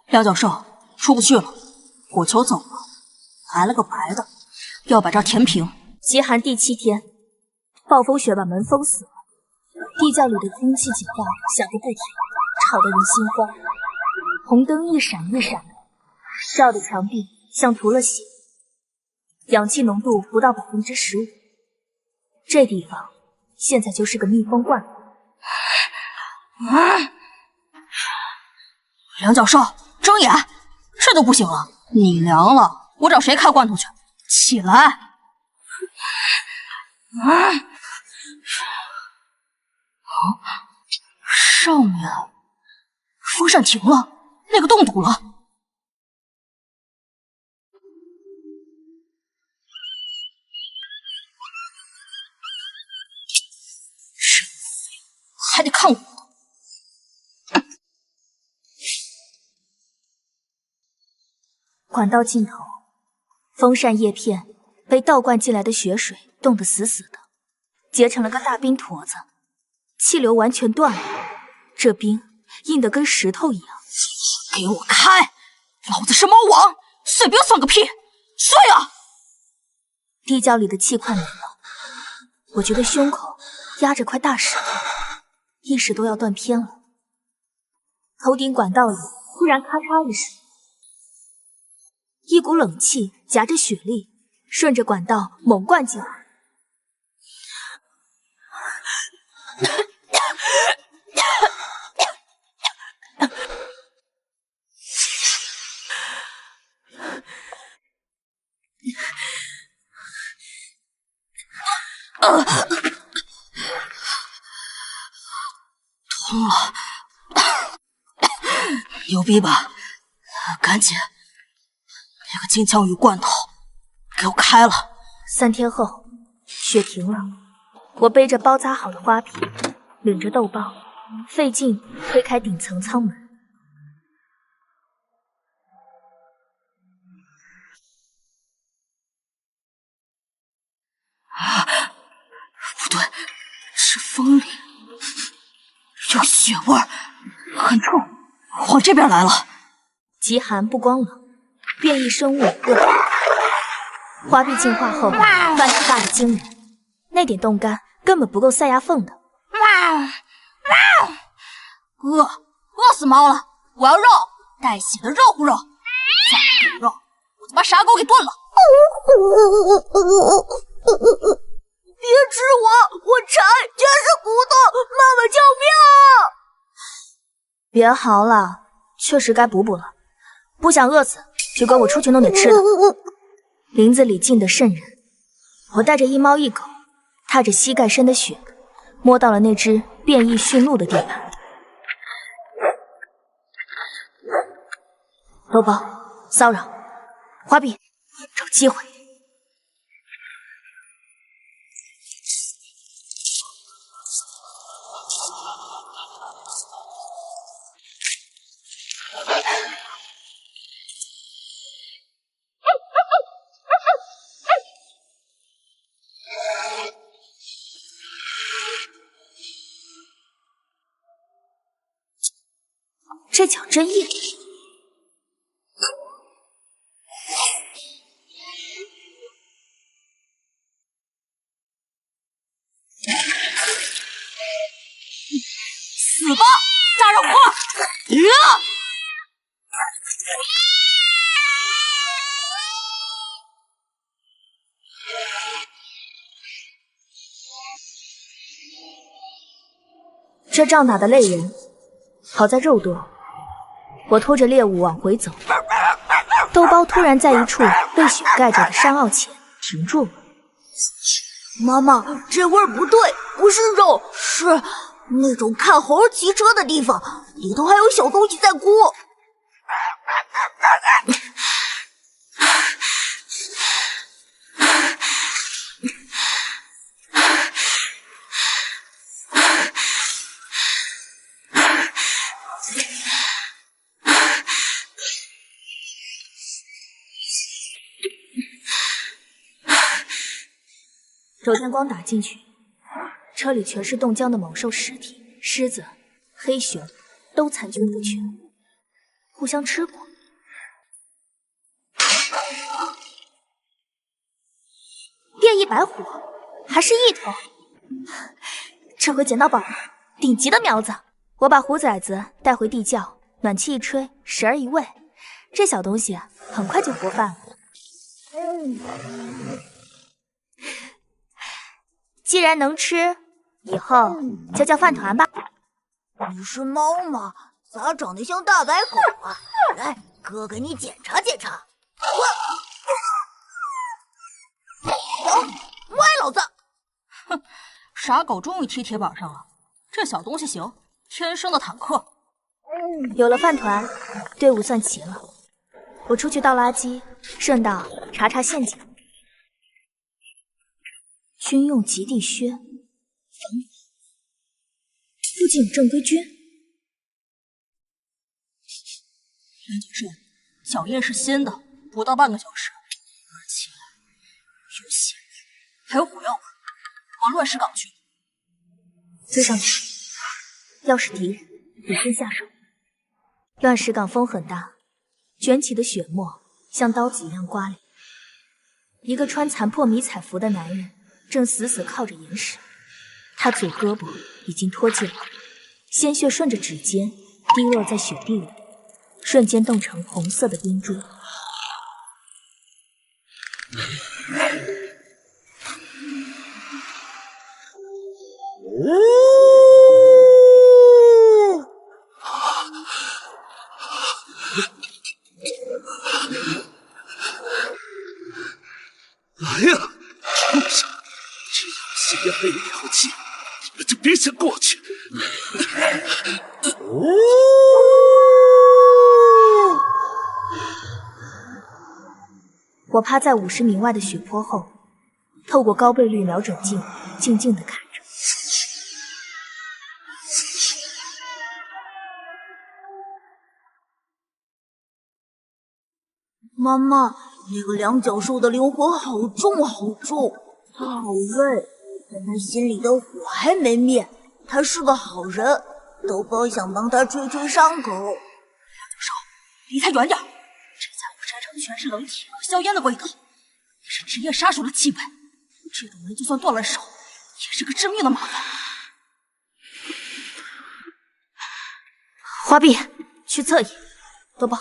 廖教授出不去了，火球走了，来了个白的，要把这儿填平。极寒第7天，暴风雪把门封死了，地窖里的空气警报响个不停，吵得人心慌。红灯一闪一闪的，照的墙壁像涂了血，氧气浓度不到15%。这地方现在就是个密封罐。梁教授，睁眼！这都不行了，你凉了，我找谁开罐头去？起来！上面风扇停了，那个洞堵了。还得看我。管道尽头，风扇叶片被倒灌进来的雪水冻得死死的，结成了个大冰坨子，气流完全断了，这冰硬得跟石头一样。给我开！老子是猫王，碎冰算个屁！碎啊！地窖里的气快没了，我觉得胸口压着块大石头，意识都要断片了。头顶管道里突然咔嚓一声，一股冷气夹着雪粒，顺着管道猛灌进来。通了，牛逼吧？赶紧，那个金枪鱼罐头给我开了。3天后，雪停了，我背着包扎好的花瓶，领着豆包，费劲推开顶层舱门。不对，是风里有血味儿，很臭，往这边来了。极寒不光冷，变异生物恶。花臂进化后，饭量大得惊人，那点冻干根本不够塞牙缝的。饿死猫了！我要肉，带血的肉乎肉。再不给肉，我就把傻狗给炖了。别吃我，我馋，全是骨头！妈妈救命！别嚎了，确实该补补了。不想饿死，就跟我出去弄点吃的。林子里静得瘆人，我带着一猫一狗，踏着膝盖深的雪，摸到了那只变异驯鹿的地盘。豆包，骚扰，花臂，找机会。这脚真硬。死吧，大肉块！这仗打得累人，好在肉多。我拖着猎物往回走，豆包突然在一处被雪盖着的山坳前停住了。妈妈，这味儿不对，不是肉，是那种看猴骑车的地方，里头还有小东西在哭。手电光打进去，车里全是冻僵的猛兽尸体，狮子、黑熊都残缺不全，互相吃过。变异白虎，还是一头。这回捡到宝了，顶级的苗子。我把虎崽子带回地窖，暖气一吹，食儿一喂，这小东西很快就活泛了。既然能吃，以后就叫饭团吧。你是猫吗？咋长得像大白狗啊？来，哥给你检查检查。歪老子！哼，傻狗终于踢铁板上了。这小东西行，天生的坦克。有了饭团，队伍算齐了。我出去倒垃圾，顺道查查陷阱。军用极地靴，防雨。附近有正规军。梁教授，脚印是新的，不到半个小时，而且有血，还有火药味。往乱石岗去。追上去，要是敌人，得先下手。乱石岗风很大，卷起的血沫像刀子一样刮脸。一个穿残破迷彩服的男人正死死靠着岩石，他左胳膊已经脱臼了，鲜血顺着指尖滴落在雪地里，瞬间冻成红色的冰珠。来呀，畜生！只要吸压了一口气，你们就别想过去。我趴在50米外的雪坡后，透过高倍率瞄准镜，静静地看着。妈妈，那个两脚兽的灵魂好重好重，他好累，但他心里的火还没灭。他是个好人，豆包想帮他吹吹伤口。梁教授，离他远点，这家伙身上全是冷铁和硝烟的味道，也是职业杀手的气味。这种人就算断了手，也是个致命的麻烦。花臂，去侧翼，豆包，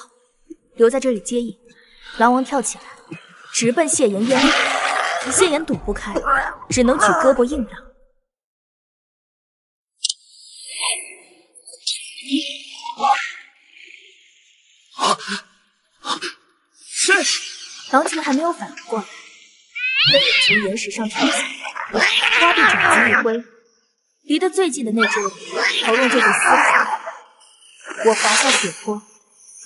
留在这里接应。狼王跳起来，直奔谢岩烟里。谢岩躲不开，只能举胳膊硬挡。谁？狼群还没有反应过来，被我从岩石上跳下，花臂掌机一挥，离得最近的那只喉咙就被撕开。我滑下雪坡，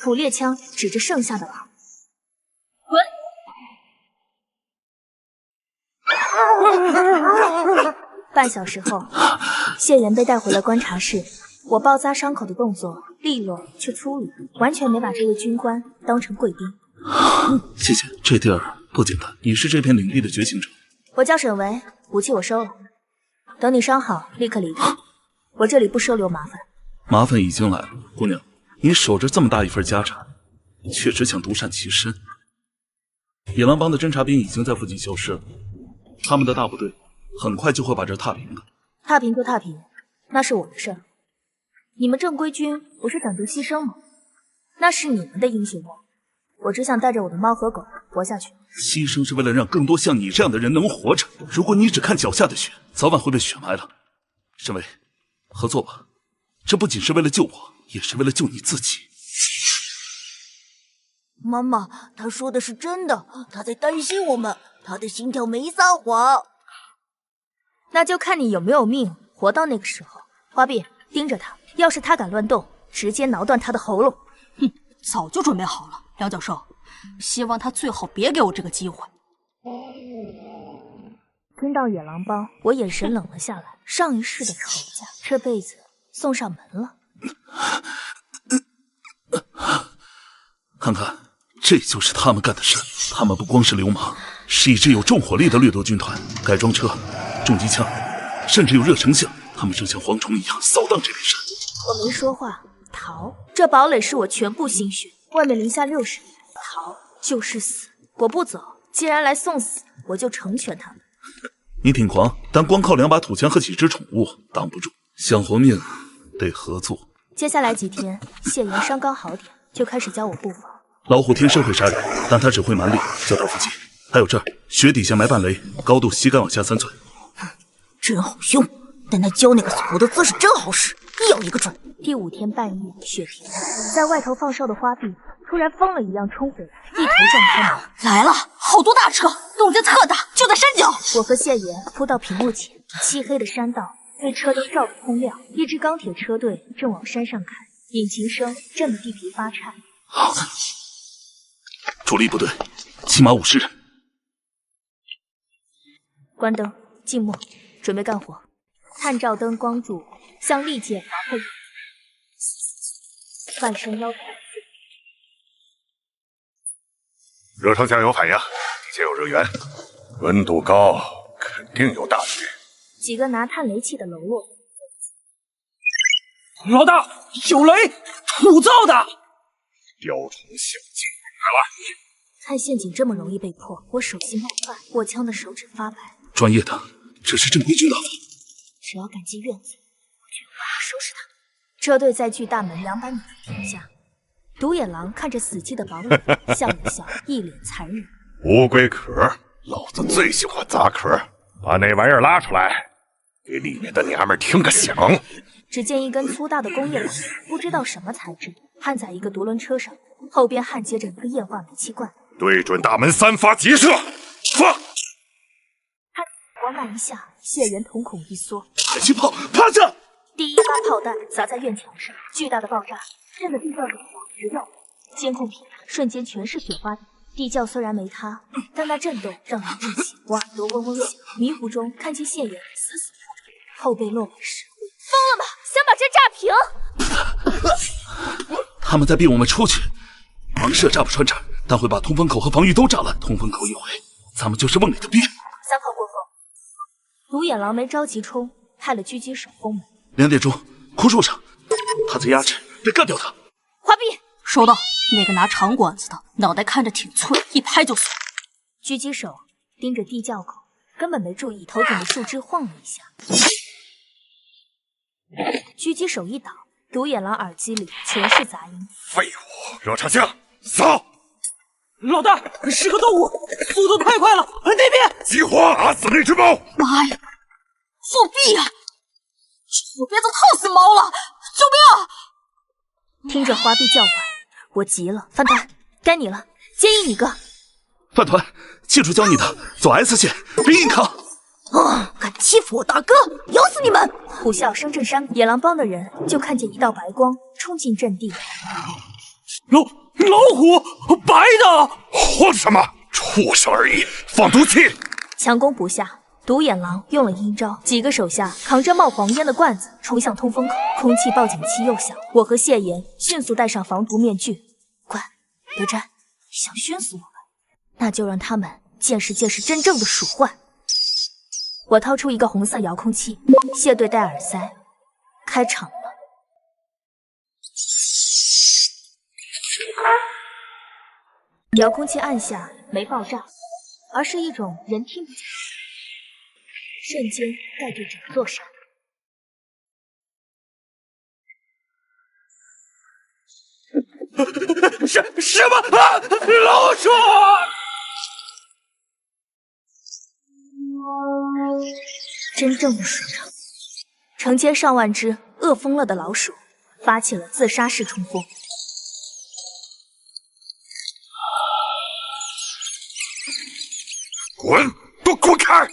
捕猎枪指着剩下的狼。半小时后，谢岩被带回了观察室。我包扎伤口的动作利落却粗鲁，完全没把这位军官当成贵宾。谢谢，这地儿不简单。你是这片领地的觉醒者。我叫沈维，武器我收了。等你伤好，立刻离开。我这里不收留麻烦。麻烦已经来了，姑娘，你守着这么大一份家产，却只想独善其身。野狼帮的侦察兵已经在附近消失了，他们的大部队很快就会把这踏平的。踏平就踏平，那是我的事儿。你们正规军不是等着牺牲吗？那是你们的英雄梦。我只想带着我的猫和狗活下去。牺牲是为了让更多像你这样的人能活着。如果你只看脚下的雪，早晚会被雪埋了。沈巍，合作吧，这不仅是为了救我，也是为了救你自己。妈妈，他说的是真的，他在担心我们，他的心跳没撒谎。那就看你有没有命活到那个时候。花臂，盯着他，要是他敢乱动，直接挠断他的喉咙。哼，早就准备好了，梁教授，希望他最好别给我这个机会。听到野狼帮，我眼神冷了下来。上一世的仇家，这辈子送上门了。看看，这就是他们干的事。他们不光是流氓，是一支有重火力的掠夺军团，改装车、重机枪，甚至有热成像。他们正像蝗虫一样扫荡这片山。我没说话，逃。这堡垒是我全部心血，外面零下60度，逃就是死。我不走，既然来送死，我就成全他们。你挺狂，但光靠2把土枪和几只宠物挡不住。想活命，得合作。接下来几天，谢岩伤刚好点，就开始教我步伐。老虎天生会杀人，但他只会蛮力，叫刀附击。还有这儿，雪底下埋半雷，高度膝盖往下3寸。真好用，但他教那个锁的姿势真好使，一咬一个准。第5天半夜，雪停了，在外头放哨的花臂突然疯了一样冲回来，一头撞开门。来了，好多大车，动静特大，就在山脚。我和谢岩扑到屏幕前，漆黑的山道被车灯照得通亮，一支钢铁车队正往山上开，引擎声震得地皮发颤。好的，主力部队起码50人。关灯，静默，准备干活。探照灯光柱像利剑划破，半山腰。热成像有反应，底下有热源，温度高，肯定有大雪。几个拿探雷器的喽啰。老大，有雷，土造的。雕虫小技来了。看陷阱这么容易被破，我手心冒汗，握枪的手指发白。专业的，这是正规军打法。只要敢进院子，我就有办法收拾他。车队在距大门200米处停下。独眼狼看着死寂的堡垒，笑了笑，一脸残忍。乌龟壳，老子最喜欢砸壳，把那玩意儿拉出来，给里面的娘们听个响。只见一根粗大的工业管，不知道什么材质，焊在一个独轮车上，后边焊接着一个液化煤气罐。对准大门3发急射，放！光那一下，谢岩瞳孔一缩，迫击炮，趴下！第1发炮弹砸在院墙上，巨大的爆炸震得地窖里直跳。监控屏瞬间全是雪花点。地窖虽然没塌，但那震动让人窒息，我耳朵嗡嗡响。迷糊中看见谢岩死死扑着，后背落满石灰。疯了吧？想把这炸平？他们在逼我们出去，盲射炸不穿这儿，但会把通风口和防御都炸烂。通风口一毁，咱们就是瓮里的鳖。3炮过后，独眼狼没着急冲，派了狙击手封门。2点钟，枯树上，他在压制，得干掉他。花臂收到。那个拿长管子的，脑袋看着挺脆，一拍就碎。狙击手盯着地窖口，根本没注意头顶的树枝晃了一下。狙击手一倒，独眼狼耳机里全是杂音。废物，热成像，扫！老大，是个动物，速度太快了，那边！激活，打死那只猫！妈呀，作弊呀！这火鞭子烫死猫了！救命啊！听着花臂叫唤，我急了。饭团，该你了，建议你个。饭团，记住教你的，走 S 线，别硬扛。敢欺负我大哥，咬死你们！虎啸声震山，野狼帮的人就看见一道白光冲进阵地。老虎，白的！慌什么？畜生而已，放毒气！强攻不下，独眼狼用了阴招，几个手下扛着冒黄烟的罐子冲向通风口，空气报警器又响。我和谢岩迅速戴上防毒面具。乖，别站，想熏死我们，那就让他们见识见识真正的鼠患。我掏出一个红色遥控器，谢队戴耳塞，开场了。遥控器按下没爆炸，而是一种人听不见，瞬间盖住整座山。什么啊？老鼠！真正的鼠场，成千上万只饿疯了的老鼠发起了自杀式冲锋。滚！都滚开！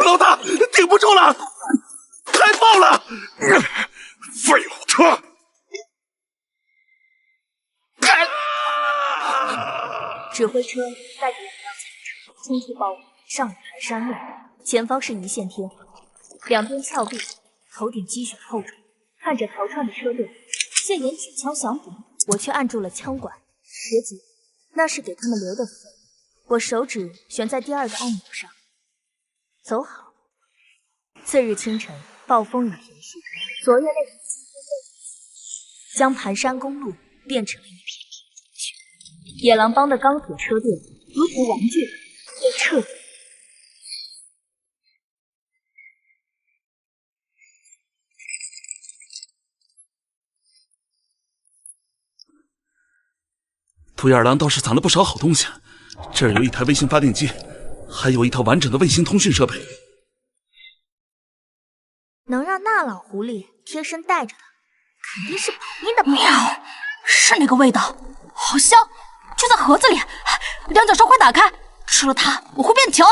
老大，顶不住了，开炮了！废物，撤！指挥车带着2辆彩车冲出包围，上了盘山路。前方是一线天，两边峭壁，头顶积雪厚重。看着逃窜的车队，谢岩举枪降服，我却按住了枪管。别急，那是给他们留的肥。我手指悬在第2个按钮上，走好。次日清晨，暴风雨结束，昨夜那场腥风血雨将盘山公路变成了一片平地。野狼帮的钢铁车队如同玩具被彻底。独眼狼倒是藏了不少好东西，这儿有一台卫星发电机，还有一套完整的卫星通讯设备。能让那老狐狸贴身带着的，肯定是保命的。喵，是那个味道，好香，就在盒子里。两脚兽快打开，吃了它我会变强。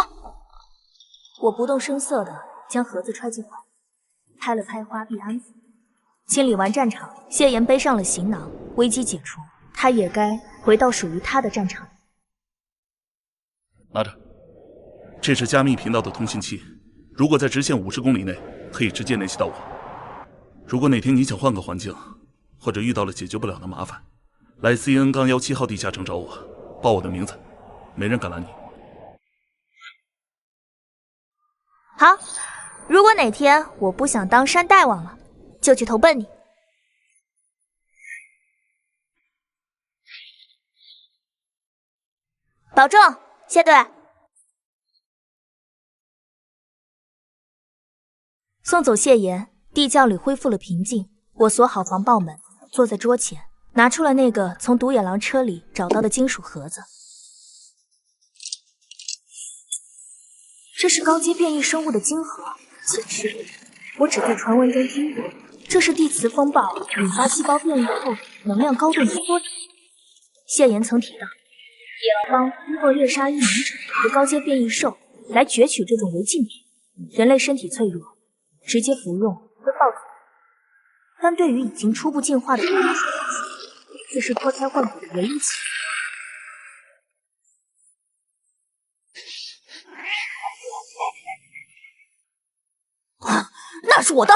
我不动声色地将盒子揣进怀，拍了拍花臂安抚。清理完战场，谢岩背上了行囊，危机解除，他也该回到属于他的战场。拿着，这是加密频道的通信器，如果在直线50公里内，可以直接联系到我。如果哪天你想换个环境，或者遇到了解决不了的麻烦，来 CN 杠17号地下城找我，报我的名字，没人敢拦你。好，如果哪天我不想当山大王了，就去投奔你。保重，谢队。送走谢岩，地窖里恢复了平静。我锁好防爆门，坐在桌前，拿出了那个从独眼狼车里找到的金属盒子。这是高阶变异生物的晶核，简直我只在传闻中听过。这是地磁风暴引发细胞变异后能量高度的缩长。谢岩曾提到，野狼帮通过猎杀异能者和高阶变异兽来攫取这种违禁品。人类身体脆弱，直接服用会爆头，但对于已经初步进化的变异兽，这是脱胎换骨的唯一解。那是我的，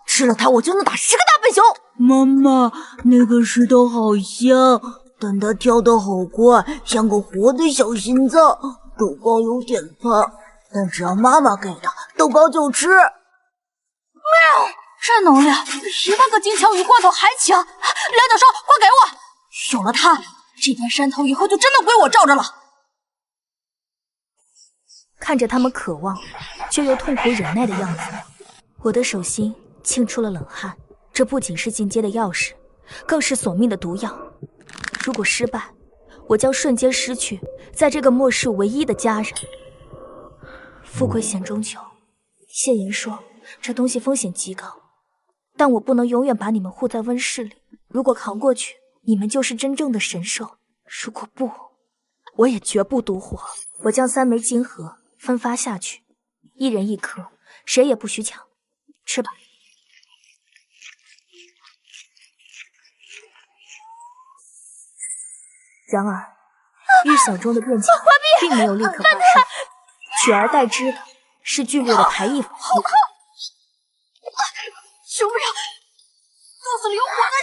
吃了它我就能打10个大笨熊。妈妈，那个石头好香，但它跳得好快，像个活的小心脏。豆包有点怕，但只要妈妈给的，豆包就吃。喵，这能量比那个金枪鱼罐头还强！两脚兽，快给我！有了它，这片山头以后就真的归我罩着了。看着他们渴望却又痛苦忍耐的样子，我的手心沁出了冷汗。这不仅是进阶的钥匙，更是索命的毒药。如果失败，我将瞬间失去在这个末世唯一的家人。富贵险中求，谢岩说这东西风险极高，但我不能永远把你们护在温室里。如果扛过去，你们就是真正的神兽；如果不，我也绝不独活。我将3枚金核分发下去，1人1颗，谁也不许抢。吃吧。然而，预想中的变强并没有立刻发生，取而代之的是剧烈的排异反应。受不了，肚子里有火在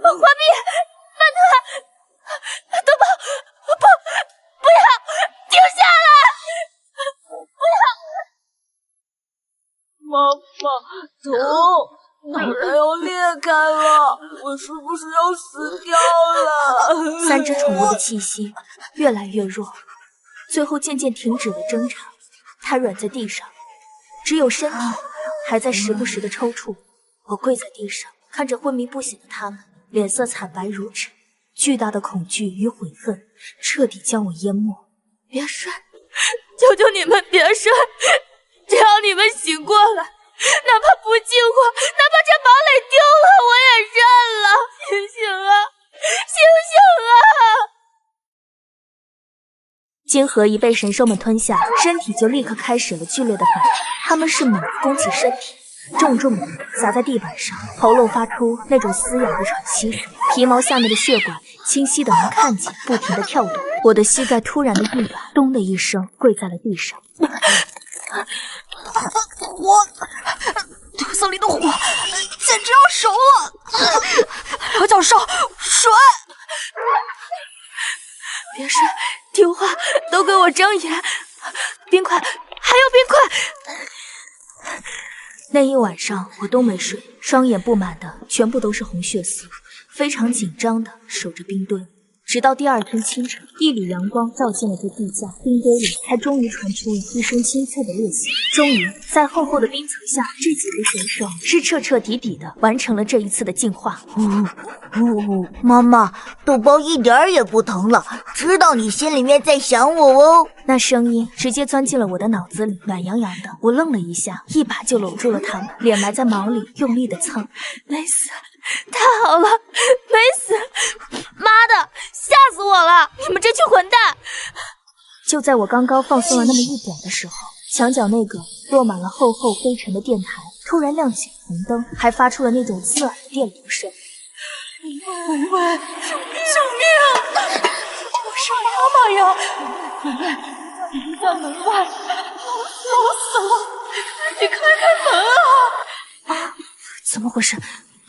花臂，曼特，豆包，不要，停下来！妈妈，头脑袋要裂开了，我是不是要死掉了？3只宠物的气息越来越弱，最后渐渐停止了挣扎，瘫软在地上，只有身体还在时不时的抽搐。我跪在地上，看着昏迷不醒的他们，脸色惨白如纸，巨大的恐惧与悔恨彻底将我淹没。别睡，求求你们别睡，只要你们醒过来，哪怕不进化，哪怕这堡垒丢了，我也认了。醒醒啊，醒醒啊！金河一被神兽们吞下，身体就立刻开始了剧烈的反应。他们是猛地弓起身体，重重的砸在地板上，喉咙发出那种嘶哑的喘息声，皮毛下面的血管清晰的能看见，不停的跳动。我的膝盖突然的一软，咚的一声跪在了地上。肚子里的火简直要熟了！刘教授，水！别睡，听话，都给我睁眼！冰块，还有冰块！那一晚上我都没睡，双眼布满的全部都是红血丝，非常紧张的守着冰墩。直到第二天清晨，一缕阳光照进了这地窖，冰堆里才终于传出了一声清脆的裂响。终于，在厚厚的冰层下，这几个选手是彻彻底底的完成了这一次的进化。妈妈，豆包一点儿也不疼了，知道你心里面在想我哦。那声音直接钻进了我的脑子里，暖洋洋的。我愣了一下，一把就搂住了他们，脸埋在毛里，用力的蹭。没死，太好了，没死！妈的，吓死我了！你们这群混蛋！就在我刚刚放松了那么一点的时候，墙角那个落满了厚厚灰尘的电台突然亮起红灯，还发出了那种刺耳的电流声。门外，救命！我是妈妈呀！门外，你在门外，我死了！你开门啊！怎么回事？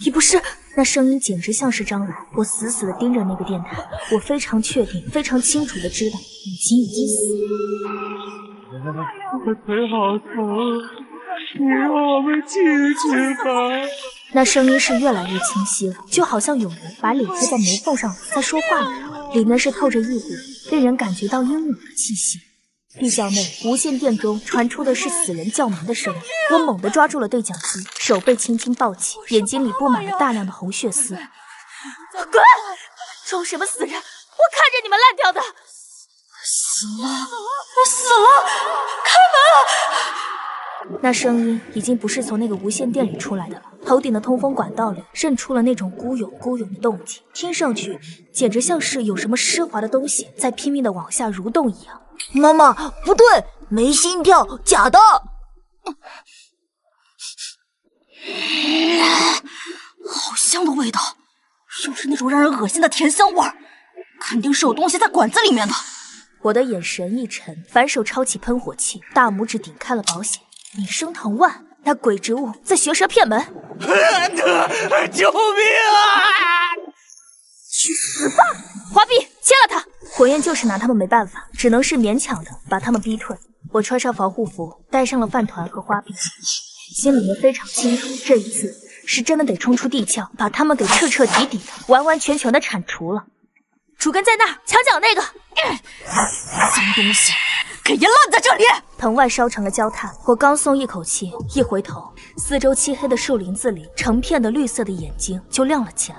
你不是？那声音简直像是蟑螂。我死死地盯着那个电台，我非常确定、非常清楚地知道，雨晴已经死了。我腿好疼，你让我们进去吧。那声音是越来越清晰了，就好像有人把脸贴在门缝上在说话一样，里面是透着一股令人感觉到阴冷的气息。地窖内无线电中传出的是死人叫门的声音，我猛地抓住了对讲机，手被轻轻抱起，眼睛里布满了大量的红血丝。滚！装什么死人？我看着你们烂掉的！死了！我死了！开门！那声音已经不是从那个无线电里出来的了，头顶的通风管道里渗出了那种咕涌咕涌的动静，听上去简直像是有什么湿滑的东西在拼命的往下蠕动一样。妈妈，不对，没心跳，假的。好香的味道，又是那种让人恶心的甜香味儿，肯定是有东西在管子里面的。我的眼神一沉，反手抄起喷火器，大拇指顶开了保险。你生堂万，那鬼植物在学舌片门！救命啊！去死吧！华碧，切了他！火焰就是拿他们没办法，只能是勉强的把他们逼退。我穿上防护服，带上了饭团和花碧，心里面非常清楚，这一次是真的得冲出地窖，把他们给彻彻底底的、完完全全的铲除了。主根在那儿，墙角那个脏东西，给爷烂在这里！藤蔓烧成了焦炭，我刚松一口气，一回头，四周漆黑的树林子里，成片的绿色的眼睛就亮了起来。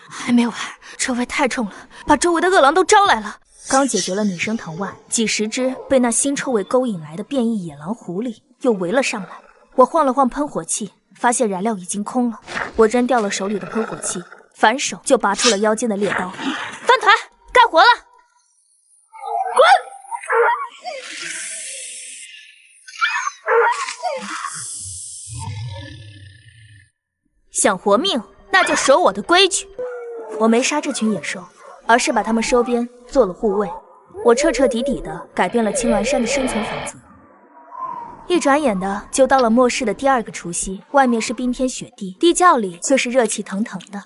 还没完，这味太重了，把周围的恶狼都招来了。刚解决了女生藤蔓，几十只被那腥臭味勾引来的变异野狼狐狸又围了上来。我晃了晃喷火器，发现燃料已经空了。我扔掉了手里的喷火器，反手就拔出了腰间的猎刀。饭团，干活了！滚！想活命，那就守我的规矩。我没杀这群野兽，而是把它们收编做了护卫。我彻彻底底的改变了青鸾山的生存法则。一转眼的就到了末世的第二个除夕，外面是冰天雪地，地窖里却是热气腾腾的。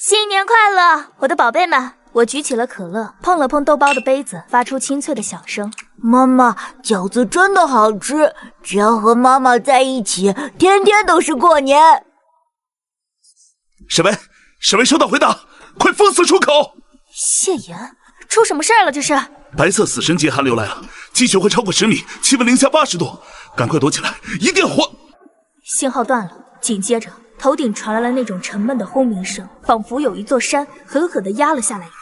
新年快乐，我的宝贝们！我举起了可乐，碰了碰豆包的杯子，发出清脆的响声。妈妈，饺子真的好吃，只要和妈妈在一起，天天都是过年。审问收到回答，快封死出口！谢言，出什么事儿了？这是白色死神节寒流来了，积雪会超过10米，气温零下80度，赶快躲起来，一定活！信号断了，紧接着头顶传来了那种沉闷的轰鸣声，仿佛有一座山狠狠地压了下来一样。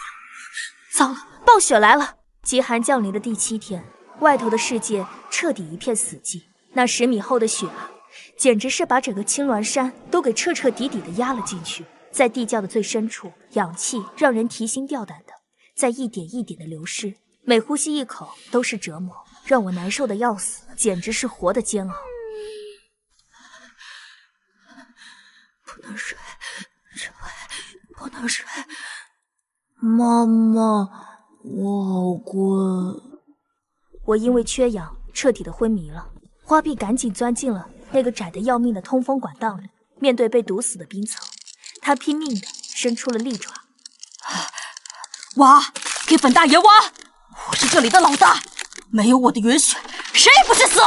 糟了，暴雪来了！极寒降临的第7天，外头的世界彻底一片死寂。那10米厚的雪啊，简直是把整个青鸾山都给彻彻底底的压了进去。在地窖的最深处，氧气让人提心吊胆的在一点一点的流失，每呼吸一口都是折磨，让我难受的要死，简直是活的煎熬。不能睡，这会凉水。妈妈，我好困。我因为缺氧彻底的昏迷了。花臂赶紧钻进了那个窄得要命的通风管道里，面对被堵死的冰层，他拼命的伸出了利爪。挖，给本大爷挖！我是这里的老大，没有我的允许，谁也不许死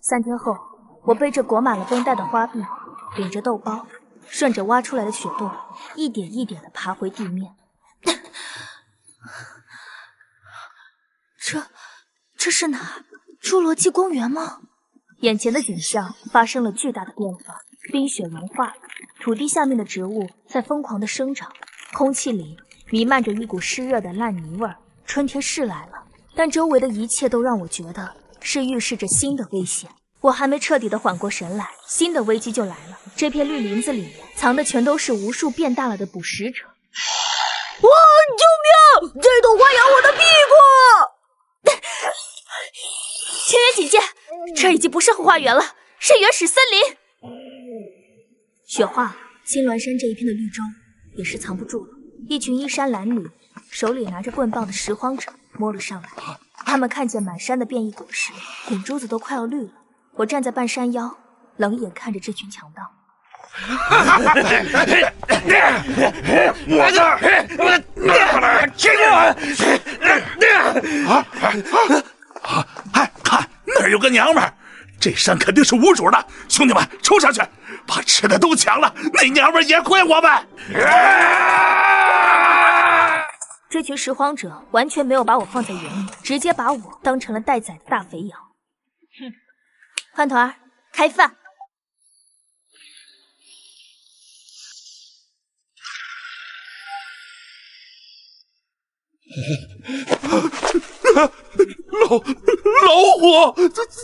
！3天后，我背着裹满了绷带的花臂，顶着豆包，顺着挖出来的雪洞，一点一点的爬回地面。这是哪？侏罗纪公园吗？眼前的景象发生了巨大的变化，冰雪融化了，土地下面的植物在疯狂的生长，空气里弥漫着一股湿热的烂泥味儿。春天是来了，但周围的一切都让我觉得是预示着新的危险。我还没彻底的缓过神来，新的危机就来了。这片绿林子里面藏的全都是无数变大了的捕食者。哇！救命！这朵花咬我的屁股！全员警戒，这已经不是后花园了，是原始森林。雪化，青鸾山这一片的绿洲也是藏不住了。一群衣衫褴褛、手里拿着棍棒的拾荒者摸了上来。他们看见满山的变异果实，眼珠子都快要绿了。我站在半山腰，冷眼看着这群强盗。我这儿，看那儿有个娘们儿，这山肯定是无主的，兄弟们冲上去，把吃的都抢了，那娘们儿也归我们。这群拾荒者完全没有把我放在眼里，直接把我当成了待宰的大肥羊。哼，饭团儿开饭。老虎，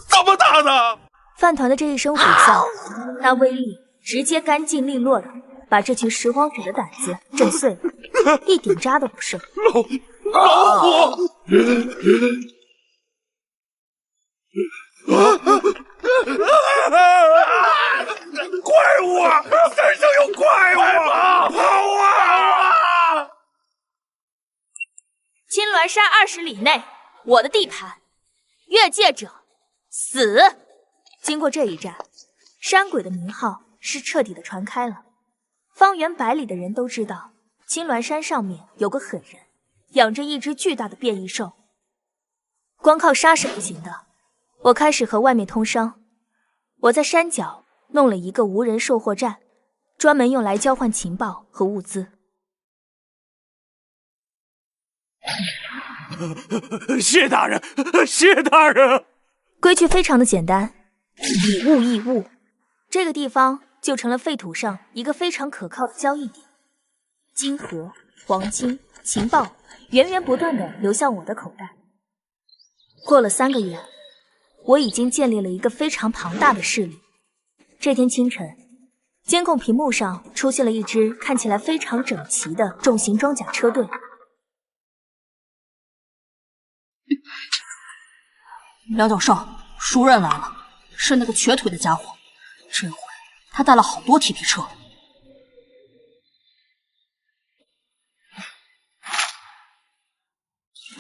这么大呢？饭团的这一声虎啸，那威力直接干净利落的把这群拾荒者的胆子震碎了，一点渣都不剩。老虎！怪物！山上有怪物！跑啊！青鸾山20里内，我的地盘，越界者死！经过这一战，山鬼的名号是彻底的传开了。方圆100里的人都知道，青鸾山上面有个狠人，养着一只巨大的变异兽。光靠杀是不行的，我开始和外面通商。我在山脚弄了一个无人售货站，专门用来交换情报和物资。谢大人，谢大人。规矩非常的简单，以物易物。这个地方就成了废土上一个非常可靠的交易点。金盒、黄金、情报源源不断的流向我的口袋。过了3个月，我已经建立了一个非常庞大的势力。这天清晨，监控屏幕上出现了一支看起来非常整齐的重型装甲车队。梁九胜，熟人来了，是那个瘸腿的家伙。这回他带了好多铁皮车。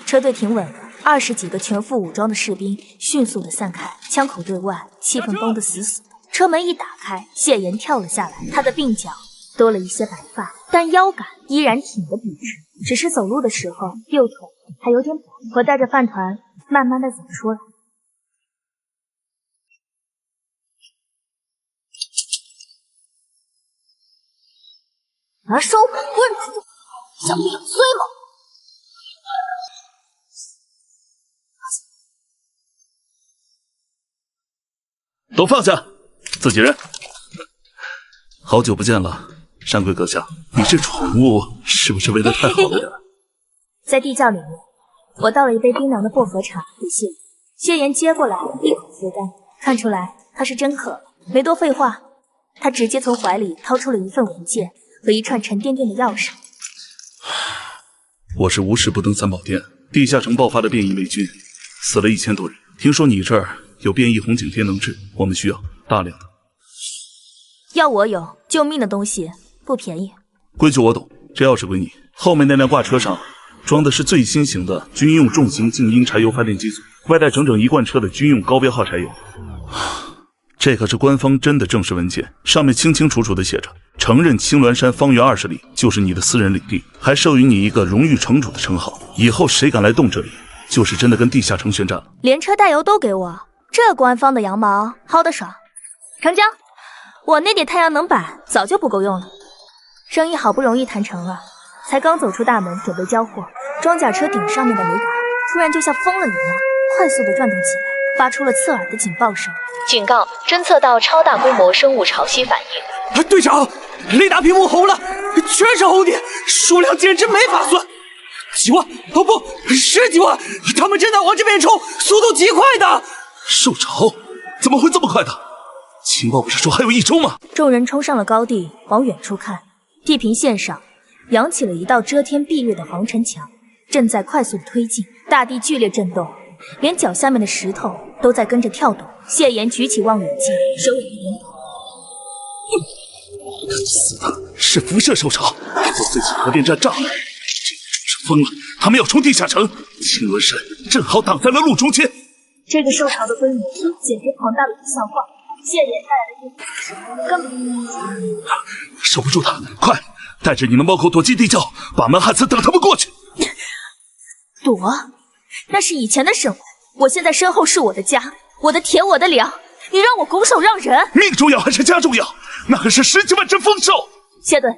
车队停稳了，20几个全副武装的士兵迅速的散开，枪口对外，气氛绷得死死的。车门一打开，谢岩跳了下来，他的鬓角多了一些白发，但腰杆依然挺得笔直，只是走路的时候右腿还有点跛。我带着饭团慢慢的走出来。拿手棍子，想顶罪吗？都放下，自己人。好久不见了，山鬼阁下，你这宠物是不是喂得太好了点？在地窖里面，我倒了一杯冰凉的薄荷茶给谢岩。谢岩接过来，一口服干，看出来他是真渴了。没多废话，他直接从怀里掏出了一份文件和一串沉甸甸的钥匙。我是无事不登三宝殿，地下城爆发的变异霉菌，死了1000多人。听说你这儿有变异红景天能治，我们需要大量的。要我有救命的东西不便宜。规矩我懂，这钥匙归你。后面那辆挂车上装的是最新型的军用重型静音柴油发电机组，外带整整1罐车的军用高标号柴油。这可是官方真的正式文件，上面清清楚楚的写着，承认青鸾山方圆20里就是你的私人领地，还授予你一个荣誉城主的称号。以后谁敢来动这里，就是真的跟地下城宣战了。连车带油都给我，这官方的羊毛薅得爽。成交，我那点太阳能板早就不够用了。生意好不容易谈成了，才刚走出大门准备交货，装甲车顶上面的雷达突然就像疯了一样，快速的转动起来，发出了刺耳的警报声。警告，侦测到超大规模生物潮汐反应。队长，雷达屏幕红了，全是红点，数量简直没法算。几万，哦不，10几万，他们正在往这边冲，速度极快的。受潮？怎么会这么快的？情报不是说还有1周吗？众人冲上了高地，往远处看，地平线上扬起了一道遮天蔽日的黄尘墙，正在快速推进，大地剧烈震动，连脚下面的石头都在跟着跳动。谢岩举起望远镜，手眼连头。死的是辐射受潮，做最近核电站炸了，这个畜生疯了，他们要冲地下城，青鸾山正好挡在了路中间。这个受潮的规模简直庞大的不像话，谢岩带来的应急时根本守不住他，快带着你的猫口躲进地窖，把门焊死，等他们过去。躲？那是以前的生活，我现在身后是我的家，我的田，我的粮，你让我拱手让人？命重要还是家重要？那可是10几万只丰收。谢顿，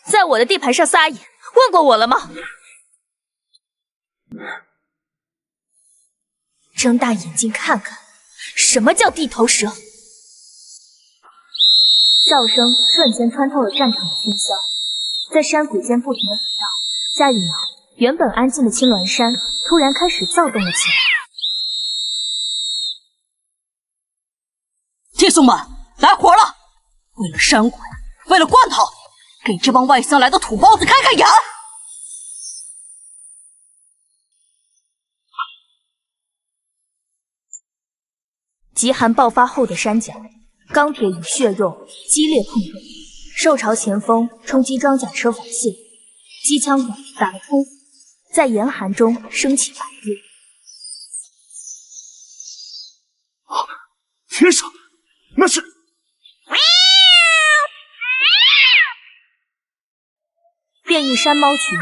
在我的地盘上撒野，问过我了吗？睁大眼睛看看，什么叫地头蛇？哨声瞬间穿透了战场的喧嚣，在山谷间不停的回绕。下一秒，原本安静的青鸾山突然开始躁动了起来。弟兄们，来活了！为了山鬼，为了罐头，给这帮外乡来的土包子开开眼！极寒爆发后的山脚，钢铁与血肉激烈碰撞，受潮前锋冲击装甲车反卸，机枪管打了通，在严寒中升起白烟。天上，那是变异山猫群，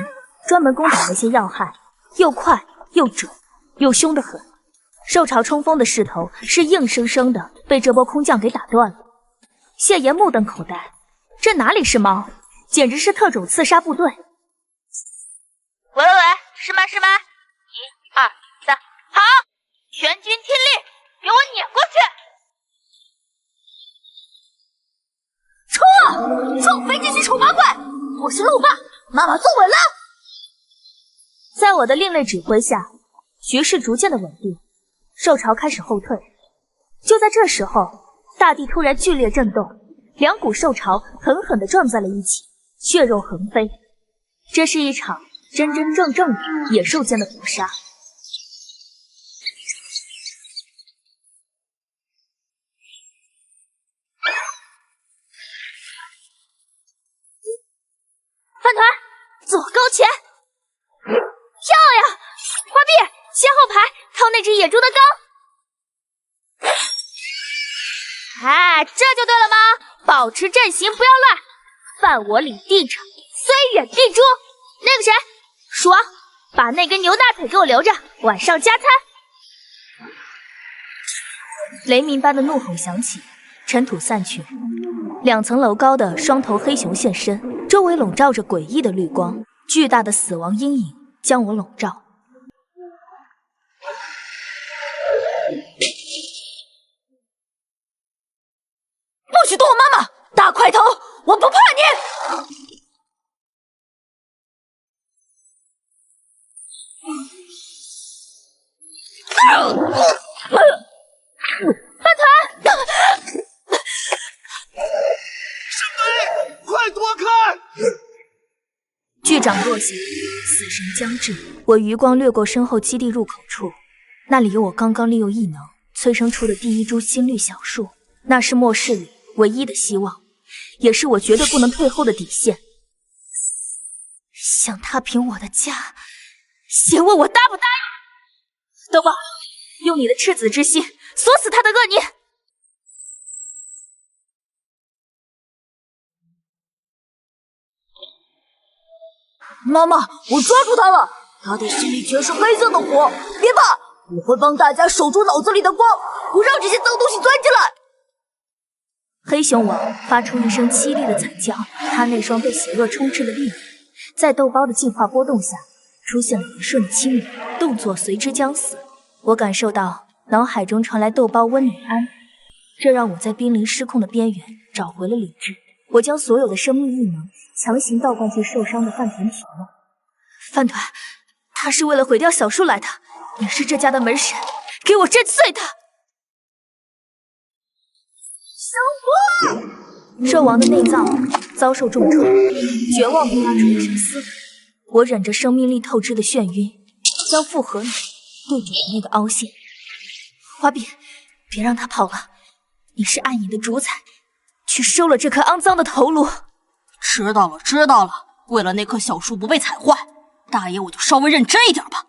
专门攻打那些要害，又快又准，又凶得很。受潮冲锋的势头是硬生生的被这波空降给打断了。谢岩目瞪口呆，这哪里是猫，简直是特种刺杀部队。喂，是吗？1、2、3，好，全军听令，给我撵过去！冲！冲飞这些丑八怪！我是路霸，妈妈坐稳了。在我的另类指挥下，局势逐渐的稳定。受潮开始后退，就在这时候，大地突然剧烈震动，2股受潮狠狠地撞在了一起，血肉横飞。这是一场真真正正的野兽间的搏杀。饭团，左高前，漂亮！花臂，先后排，掏那只野猪的缸。哎，这就对了吗？保持阵型，不要乱。犯我李地场，虽远必诛。那个谁，鼠王，把那根牛大腿给我留着，晚上加餐。雷鸣般的怒吼响起，尘土散去，2层楼高的双头黑熊现身，周围笼罩着诡异的绿光，巨大的死亡阴影将我笼罩。不许动我妈妈！大块头，我不怕你！饭团！沈飞，快躲开！巨掌落下，死神将至。我余光掠过身后基地入口处，那里有我刚刚利用异能催生出的第1株心绿小树，那是末世里唯一的希望，也是我绝对不能退后的底线。想踏平我的家，先问我答不答应？豆包，用你的赤子之心锁死他的恶念。妈妈，我抓住他了，他的心里全是黑色的火。别怕，我会帮大家守住脑子里的光，不让这些脏东西钻进来。黑熊王发出一声凄厉的惨叫，他那双被邪恶充斥的利眼，在豆包的进化波动下，出现了一瞬的清明，动作随之将死。我感受到脑海中传来豆包温暖安慰，这让我在濒临失控的边缘找回了理智。我将所有的生命异能强行倒灌进受伤的饭团体内。饭团，他是为了毁掉小树来的，你是这家的门神，给我震碎他！兽王的内脏遭受重创，绝望地发出一声嘶吼。我忍着生命力透支的眩晕，将复合脑对准了那个凹陷。花臂，别让他跑了，你是暗影的主宰，去收了这颗肮脏的头颅。知道了，知道了。为了那棵小树不被踩坏，大爷我就稍微认真一点吧。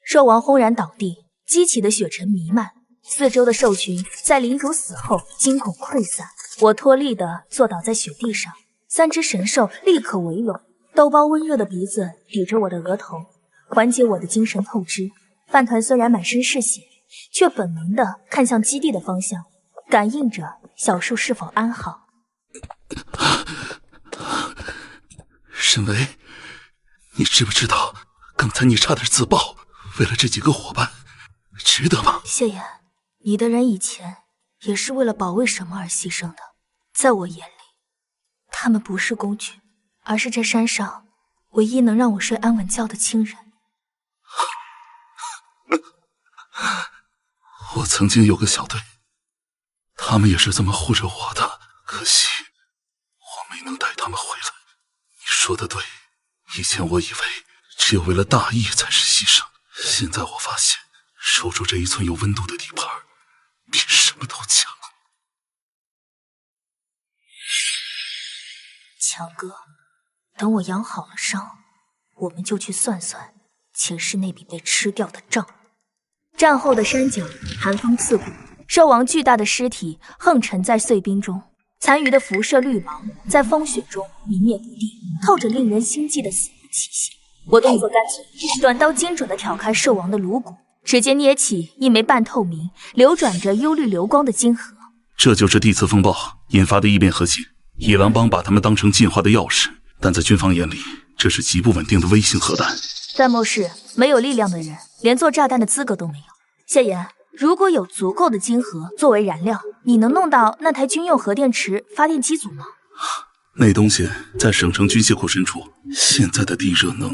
兽王轰然倒地，激起的血尘弥漫，四周的兽群在领主死后惊恐溃散。我脱力地坐倒在雪地上，三只神兽立刻围拢，豆包温热的鼻子抵着我的额头，缓解我的精神透支。饭团虽然满身是血，却本能地看向基地的方向，感应着小树是否安好。沈维，你知不知道刚才你差点自爆，为了这几个伙伴，值得吗？谢言，你的人以前也是为了保卫什么而牺牲的，在我眼里，他们不是工具，而是这山上唯一能让我睡安稳觉的亲人。我曾经有个小队，他们也是这么护着我的，可惜我没能带他们回来。你说的对，以前我以为只有为了大义才是牺牲，现在我发现守住这一寸有温度的地盘比什么都强。强哥，等我养好了伤，我们就去算算前世那笔被吃掉的账。战后的山脚寒风刺骨，兽王巨大的尸体横沉在碎冰中，残余的辐射绿芒在风雪中泯灭不地，透着令人心悸的死亡气息。我动作干脆，短刀精准地挑开兽王的颅骨，指尖捏起一枚半透明、流转着幽绿流光的晶核。这就是地磁风暴引发的异变核心。野狼帮把他们当成进化的钥匙，但在军方眼里，这是极不稳定的微型核弹。在末世，没有力量的人连做炸弹的资格都没有。谢言，如果有足够的晶核作为燃料，你能弄到那台军用核电池发电机组吗？那东西在省城军械库深处，现在的地热难道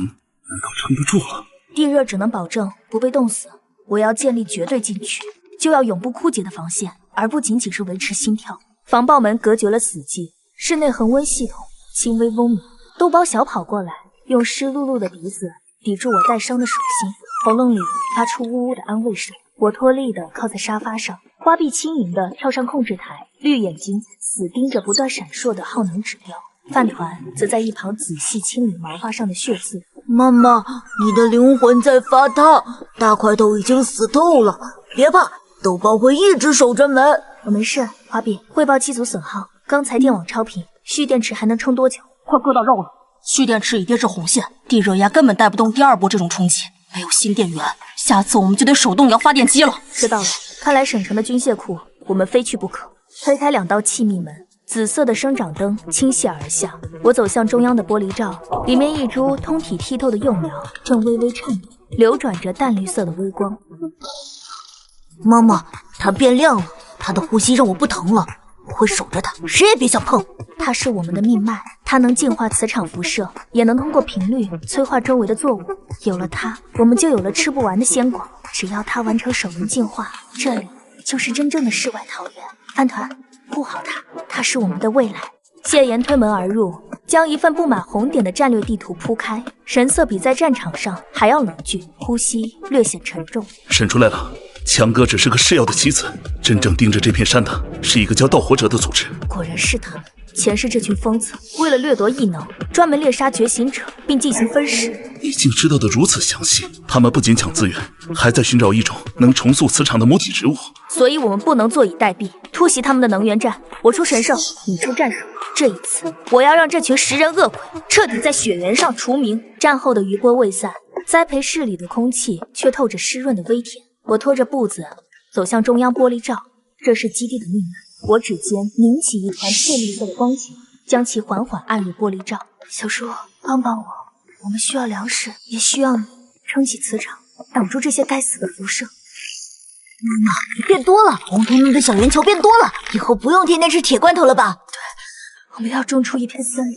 撑得住了？地热只能保证不被冻死，我要建立绝对禁区，就要永不枯竭的防线，而不仅仅是维持心跳。防爆门隔绝了死寂，室内恒温系统轻微嗡鸣。豆包小跑过来，用湿漉漉的鼻子抵住我带伤的手心，喉咙里发出呜呜的安慰声。我脱力地靠在沙发上，花臂轻盈地跳上控制台，绿眼睛死盯着不断闪烁的耗能指标。饭团则在一旁仔细清理毛发上的血渍。妈妈，你的灵魂在发烫，大块头已经死透了，别怕，豆包会一直守着门。我没事，花臂汇报机组损耗，刚才电网超频，蓄电池还能撑多久？快硌到肉了，蓄电池已跌至红线，地热压根本带不动第二波这种冲击，没有新电源，下次我们就得手动摇发电机了。知道了，看来省城的军械库我们非去不可。推开2道气密门，紫色的生长灯倾泻而下，我走向中央的玻璃罩，里面一株通体剔透的幼苗正微微颤动，流转着淡绿色的微光。妈妈，它变亮了，它的呼吸让我不疼了，我会守着它，谁也别想碰。它是我们的命脉，它能净化磁场辐射，也能通过频率催化周围的作物。有了它，我们就有了吃不完的鲜果。只要它完成首轮进化，这里就是真正的世外桃源。饭团，护好它，它是我们的未来。谢岩推门而入，将一份布满红点的战略地图铺开，神色比在战场上还要冷峻，呼吸略显沉重。审出来了，强哥只是个试药的棋子，真正盯着这片山的是一个叫盗火者的组织。果然是他们。前世这群疯子为了掠夺异能，专门猎杀觉醒者，并进行分食。你竟知道的如此详细，他们不仅抢资源，还在寻找一种能重塑磁场的母体植物。所以我们不能坐以待毙，突袭他们的能源站。我出神兽，你出战术。这一次，我要让这群食人恶鬼彻底在血缘上除名。战后的余波未散，栽培室里的空气却透着湿润的微甜。我拖着步子走向中央玻璃罩，这是基地的命脉。我指尖拧起一团翠绿色的光球，将其缓缓按入玻璃罩。小叔，帮帮我，我们需要粮食，也需要你撑起磁场，挡住这些该死的辐射。妈妈，你变多了，红彤彤的小圆球变多了，以后不用天天吃铁罐头了吧？对，我们要种出一片森林。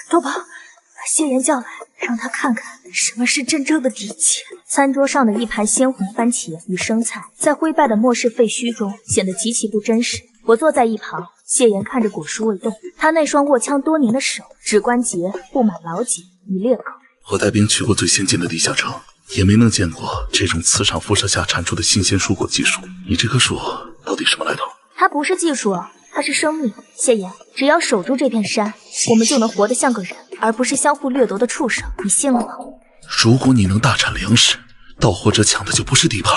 多宝，把谢岩叫来，让他看看什么是真正的底气。餐桌上的一盘鲜红番茄与生菜，在灰败的末世废墟中显得极其不真实。我坐在一旁，谢岩看着果蔬未动，他那双握枪多年的手，指关节布满老茧与裂口。我带兵去过最先进的地下城，也没能见过这种磁场辐射下产出的新鲜蔬果技术。你这棵树到底什么来头？它不是技术，它是生命。谢岩，只要守住这片山，我们就能活得像个人，而不是相互掠夺的畜生。你信了吗？如果你能大产粮食，盗火者抢的就不是地盘，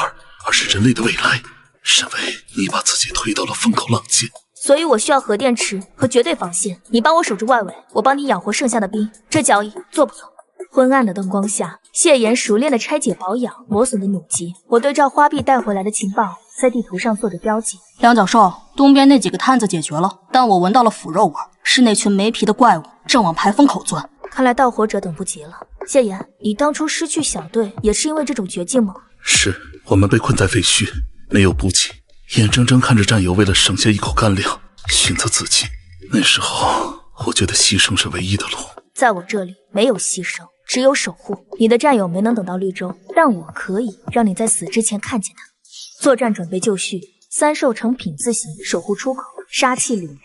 而是人类的未来。沈巍，你把自己推到了风口浪尖，所以我需要核电池和绝对防线。你帮我守住外围，我帮你养活剩下的兵。这交易做不做？昏暗的灯光下，谢岩熟练地拆解保养磨损的弩机。我对照花臂带回来的情报，在地图上做着标记。梁教授，东边那几个摊子解决了，但我闻到了腐肉味，是那群没皮的怪物正往排风口钻。看来盗火者等不及了。谢岩，你当初失去小队也是因为这种绝境吗？是，我们被困在废墟，没有补给，眼睁睁看着战友为了省下一口干粮选择自尽。那时候我觉得牺牲是唯一的路。在我这里没有牺牲，只有守护。你的战友没能等到绿洲，但我可以让你在死之前看见他。作战准备就绪，三兽呈品字形守护出口，杀气凛然。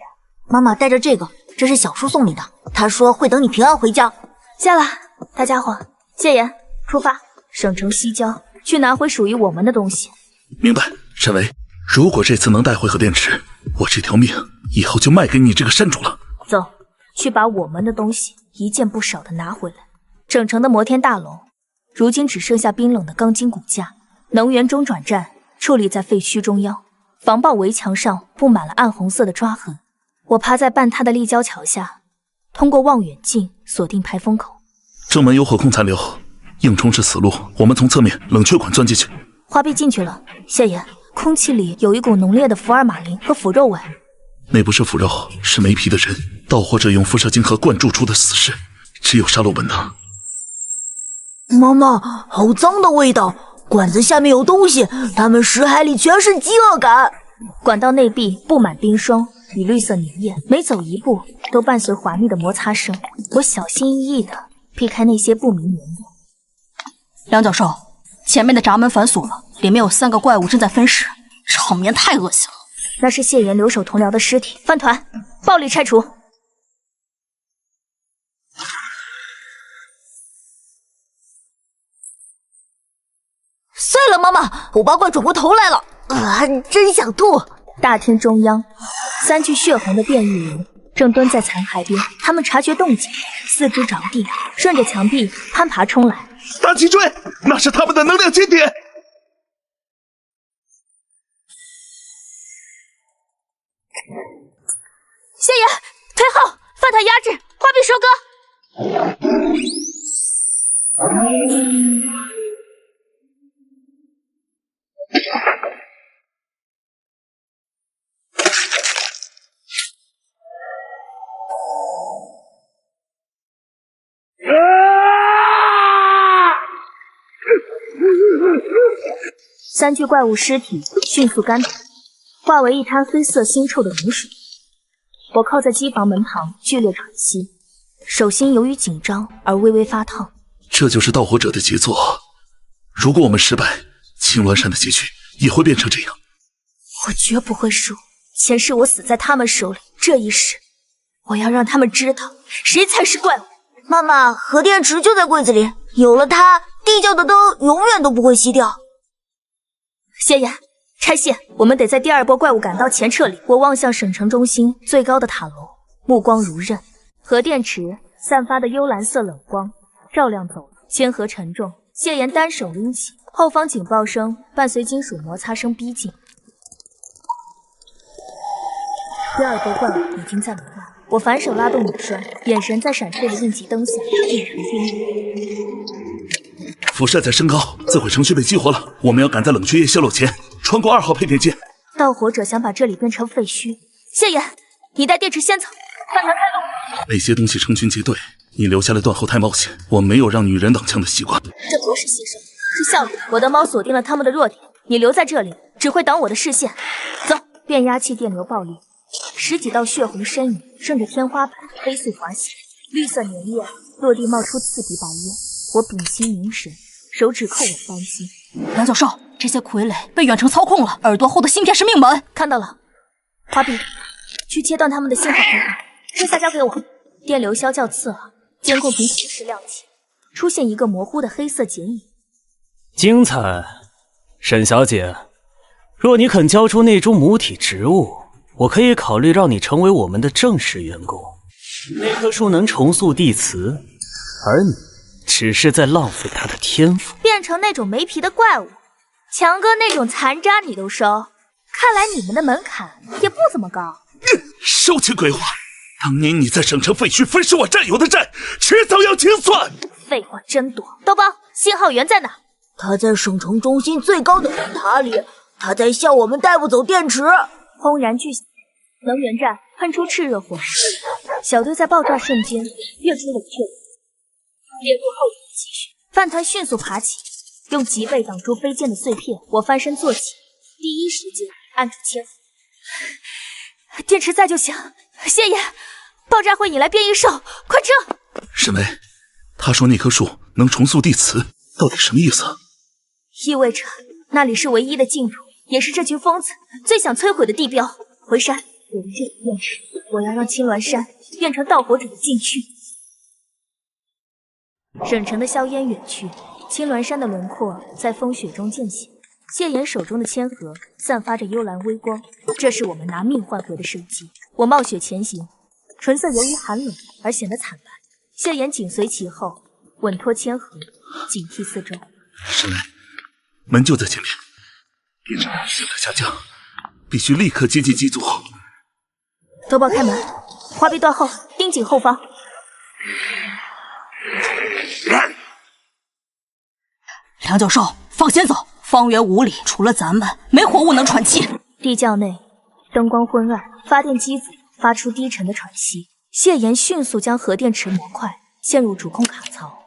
妈妈带着这个，这是小叔送你的，他说会等你平安回家。下了，大家伙，谢岩，出发，省城西郊，去拿回属于我们的东西。明白，沈巍，如果这次能带回核电池，我这条命以后就卖给你这个山主了。走，去把我们的东西一件不少的拿回来。整城的摩天大楼，如今只剩下冰冷的钢筋骨架。能源中转站矗立在废墟中央，防爆围墙上布满了暗红色的抓痕。我趴在半塌的立交桥下，通过望远镜锁定排风口。正门有火控残留，硬冲是死路，我们从侧面冷却管钻进去。花臂进去了。谢岩，空气里有一股浓烈的福尔马林和腐肉味。那不是腐肉，是没皮的人，盗火者用辐射晶核灌注出的死尸，只有杀戮本能。妈妈，好脏的味道，管子下面有东西，他们识海里全是饥饿感。管道内壁布满冰霜与绿色粘液，每走一步都伴随滑腻的摩擦声。我小心翼翼地避开那些不明粘液。梁教授，前面的闸门反锁了，里面有3个怪物正在分食，场面太恶心了。那是谢岩留守同僚的尸体，翻团，暴力拆除。碎了，妈妈，5八怪转过头来了，真想吐。大厅中央，3具血红的变异人正蹲在残骸边，他们察觉动静，四肢着地，顺着墙壁攀爬冲来。大脊椎，那是他们的能量接点。谢岩，退后，犯他压制，花臂收割。3具怪物尸体迅速干瘪，化为一滩黑色腥臭的脓水。我靠在机房门旁，剧烈喘息，手心由于紧张而微微发烫。这就是盗火者的杰作。如果我们失败，青鸾山的结局也会变成这样。我绝不会输，前世我死在他们手里，这一世我要让他们知道谁才是怪物。妈妈，核电池就在柜子里，有了它，地窖的灯永远都不会熄掉。谢言，拆线，我们得在第二波怪物赶到前撤离。我望向省城中心最高的塔楼，目光如刃，核电池散发的幽蓝色冷光照亮走廊，铅盒沉重，谢言单手拎起，后方警报声伴随金属摩擦声逼近。第二波怪物已经在门外，我反手拉动女栓，眼神在闪烁的应急灯下变成冰雨。辐射在升高，自毁程序被激活了，我们要赶在冷却液泄漏前穿过2号配电间。盗火者想把这里变成废墟。谢言，你带电池先走，饭团开动。那些东西成群结队，你留下来断后太冒险，我没有让女人挡枪的习惯。这不是牺牲，是效率。我的猫锁定了他们的弱点，你留在这里只会挡我的视线。走，变压器电流爆裂，10几道血红身影顺着天花板飞速滑行，绿色粘液落地冒出刺鼻白烟。我屏息凝神，手指扣稳扳机。梁教授，这些傀儡被远程操控了，耳朵后的芯片是命门。看到了，花臂，去切断他们的信号平衡。这下交给我。电流消较刺耳，监控屏同时亮起，出现一个模糊的黑色剪影。精彩，沈小姐，若你肯交出那株母体植物，我可以考虑让你成为我们的正式员工。那棵树能重塑地磁，而你只是在浪费它的天赋。变成那种没皮的怪物，强哥那种残渣你都收，看来你们的门槛也不怎么高。收起鬼话！当年你在省城废墟分食我战友的债，迟早要清算。废话真多。豆包，信号源在哪？他在省城中心最高的灯塔里，他在笑我们带不走电池。轰然巨响，能源站喷出炽热火势，小队在爆炸瞬间跃出冷却掩护后继续。饭团迅速爬起，用脊背挡住飞溅的碎片。我翻身坐起，第一时间按住铅盒。电池在就行。谢爷，爆炸会引来变异兽，快撤！沈巍，他说那棵树能重塑地磁，到底什么意思？意味着那里是唯一的净土，也是这群疯子最想摧毁的地标。回山，有了这个电池，我要让青鸾山变成盗火者的禁区。省城的硝烟远去，青鸾山的轮廓在风雪中渐显。谢言手中的铅盒散发着幽蓝微光，这是我们拿命换回的生机。我冒雪前行，唇色由于寒冷而显得惨白。谢言紧随其后，稳托铅盒，警惕四周。沈巍，门就在前面，电池现在下降，必须立刻接近机组。豆包开门，花臂断后，盯紧后方。梁教授，放先走。方圆5里，除了咱们，没活物能喘气。地窖内灯光昏暗，发电机组发出低沉的喘息。谢言迅速将核电池模块嵌入主控卡槽，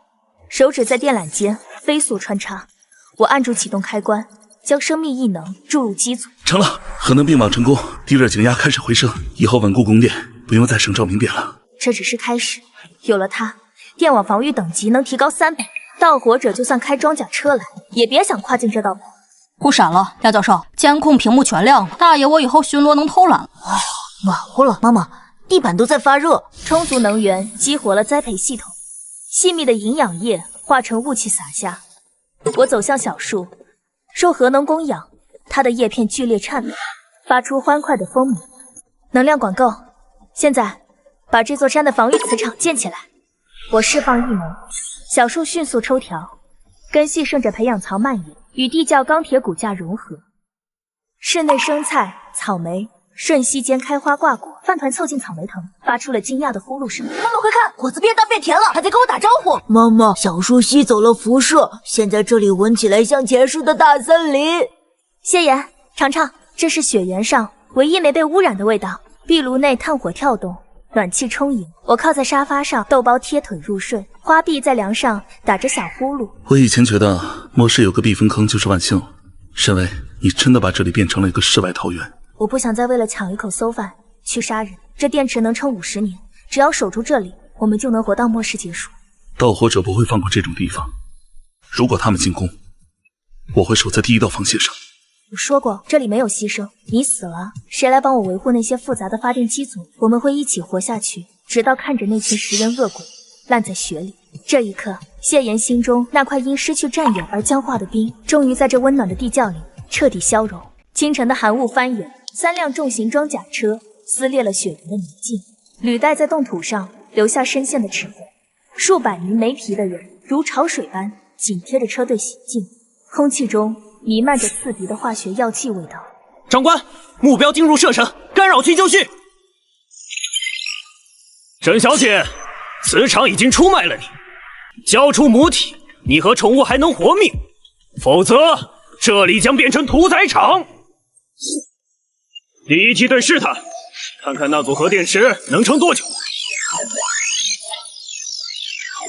手指在电缆间飞速穿插。我按住启动开关，将生命异能注入机组。成了，核能并网成功，地热井压开始回升，以后稳固供电，不用再省照明电了。这只是开始，有了它，电网防御等级能提高3倍。盗火者就算开装甲车来，也别想跨进这道门。不闪了，廖教授，监控屏幕全亮了，大爷我以后巡逻能偷懒了。暖和了，妈妈，地板都在发热。充足能源激活了栽培系统，细密的营养液化成雾气洒下。我走向小树，受核能供养，它的叶片剧烈颤抖，发出欢快的风鸣。能量管够，现在把这座山的防御磁场建起来。我释放异能，小树迅速抽条，根系顺着培养槽蔓延，与地窖钢铁骨架融合。室内生菜、草莓瞬息间开花挂果，饭团凑近草莓藤，发出了惊讶的呼噜声。妈妈快看，果子变大变甜了，还在跟我打招呼。妈妈，小树吸走了辐射，现在这里闻起来像前世的大森林。谢言，尝尝，这是雪原上唯一没被污染的味道。壁炉内炭火跳动，暖气充盈。我靠在沙发上，豆包贴腿入睡，花臂在梁上打着小呼噜。我以前觉得末世有个避风坑就是万幸了，沈巍，你真的把这里变成了一个世外桃源。我不想再为了抢一口馊饭去杀人。这电池能撑50年，只要守住这里，我们就能活到末世结束。盗火者不会放过这种地方，如果他们进攻，我会守在第一道防线上。我说过，这里没有牺牲，你死了，谁来帮我维护那些复杂的发电机组？我们会一起活下去，直到看着那群食人恶鬼烂在雪里。这一刻，谢妍心中那块因失去战友而僵化的冰，终于在这温暖的地窖里彻底消融。清晨的寒雾翻涌，3辆重型装甲车撕裂了雪人的泥泞，履带在冻土上留下深陷的齿痕。数百名没皮的人如潮水般紧贴着车队行进，空气中弥漫着刺鼻的化学药剂味道。长官，目标进入射程，干扰区就绪。沈小姐，磁场已经出卖了你，交出母体，你和宠物还能活命，否则这里将变成屠宰场。第一梯队试探，看看那组核电池能撑多久。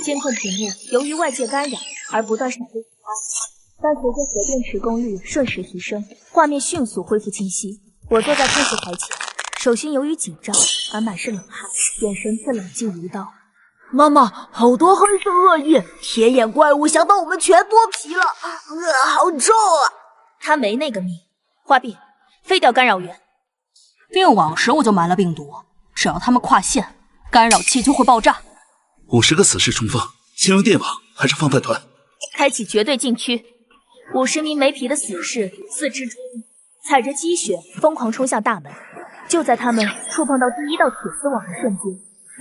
监控屏幕由于外界干扰而不断闪电，但随着核电池功率瞬时提升，画面迅速恢复清晰。我坐在控制台前，手心由于紧张而满是冷汗，眼神却冷静如刀。妈妈，好多黑色恶液，铁眼怪物想把我们全剥皮了，好臭啊！他没那个命。花臂，废掉干扰源。并网时我就埋了病毒，只要他们跨线，干扰器就会爆炸。50个死士冲锋，先用电网还是放饭团？开启绝对禁区，50名没皮的死士四肢着地，踩着积雪疯狂冲向大门。就在他们触碰到第一道铁丝网的瞬间，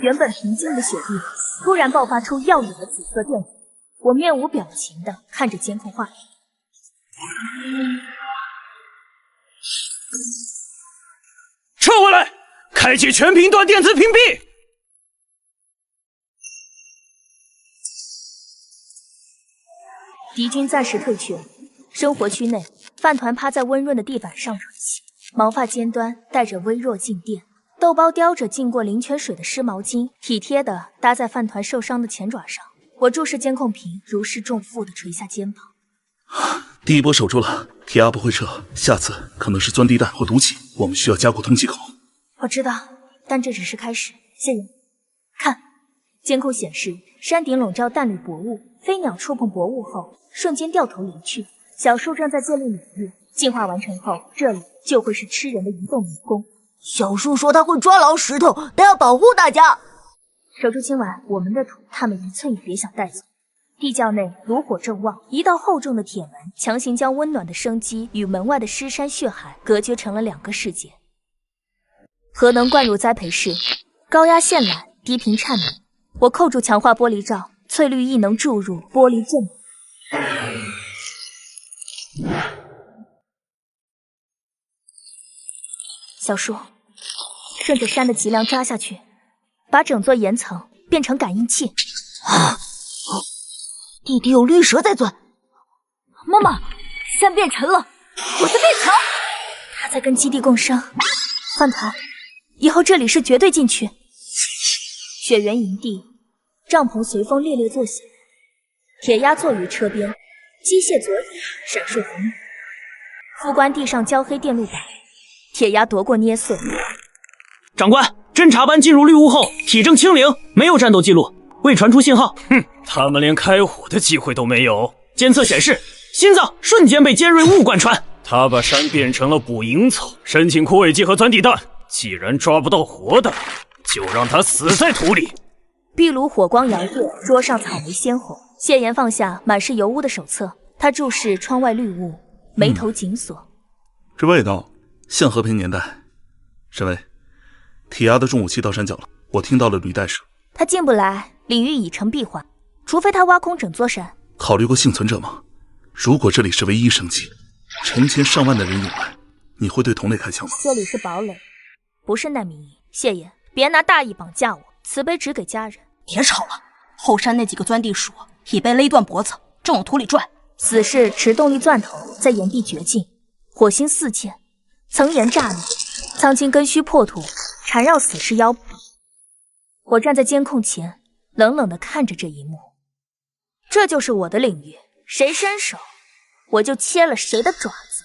原本平静的雪地突然爆发出耀眼的紫色电流。我面无表情地看着监控画面。撤回来，开启全频段电磁屏蔽。敌军暂时退却，生活区内，饭团趴在温润的地板上喘息，毛发尖端带着微弱静电。豆包叼着浸过灵泉水的湿毛巾，体贴地搭在饭团受伤的前爪上。我注视监控屏，如释重负地垂下肩膀。第一波守住了，铁鸭不会撤，下次可能是钻地弹或毒气，我们需要加固通气口。我知道，但这只是开始。谢谢。看，监控显示山顶笼罩淡绿薄雾，飞鸟触碰薄雾后瞬间掉头离去。小树正在建立领域，进化完成后，这里就会是吃人的移动迷宫。小树说他会抓牢石头，他要保护大家。守住今晚我们的土，他们一寸也别想带走。地窖内炉火正旺，一道厚重的铁门强行将温暖的生机与门外的尸山血海隔绝成了2个世界。核能灌入栽培室，高压线缆低频颤鸣。我扣住强化玻璃罩，翠绿异能注入，玻璃震动。小树，顺着山的脊梁扎下去，把整座岩层变成感应器。地底有绿蛇在钻。妈妈，山变沉了，我在变强。它在跟基地共生。饭团，以后这里是绝对禁区。雪原营地，帐篷随风猎猎作响。铁鸭坐于车边，机械左眼闪烁红光。副官地上焦黑电路板，铁鸭夺过捏碎。长官，侦察班进入绿雾后，体征清零，没有战斗记录，未传出信号。他们连开火的机会都没有。监测显示，心脏瞬间被尖锐物贯穿。他把山变成了捕蝇草，申请枯萎剂和钻地弹。既然抓不到活的，就让他死在土里。壁炉火光摇曳，桌上草莓鲜红。谢岩放下满是油污的手册，他注视窗外绿雾，眉头紧锁。这味道像和平年代。沈巍，铁鸭的重武器到山脚了，我听到了履带声。他进不来，领域已成闭环，除非他挖空整座山。考虑过幸存者吗？如果这里是唯一生机，成千上万的人涌来，你会对同类开枪吗？这里是堡垒，不是难民营。谢岩，别拿大义绑架我，慈悲只给家人。别吵了，后山那几个钻地鼠已被勒断脖子，正往土里转。死士持动力钻头在岩壁掘进，火星四溅，层岩炸裂，苍青根须破土，缠绕死士腰部。我站在监控前，冷冷地看着这一幕。这就是我的领域，谁伸手，我就切了谁的爪子。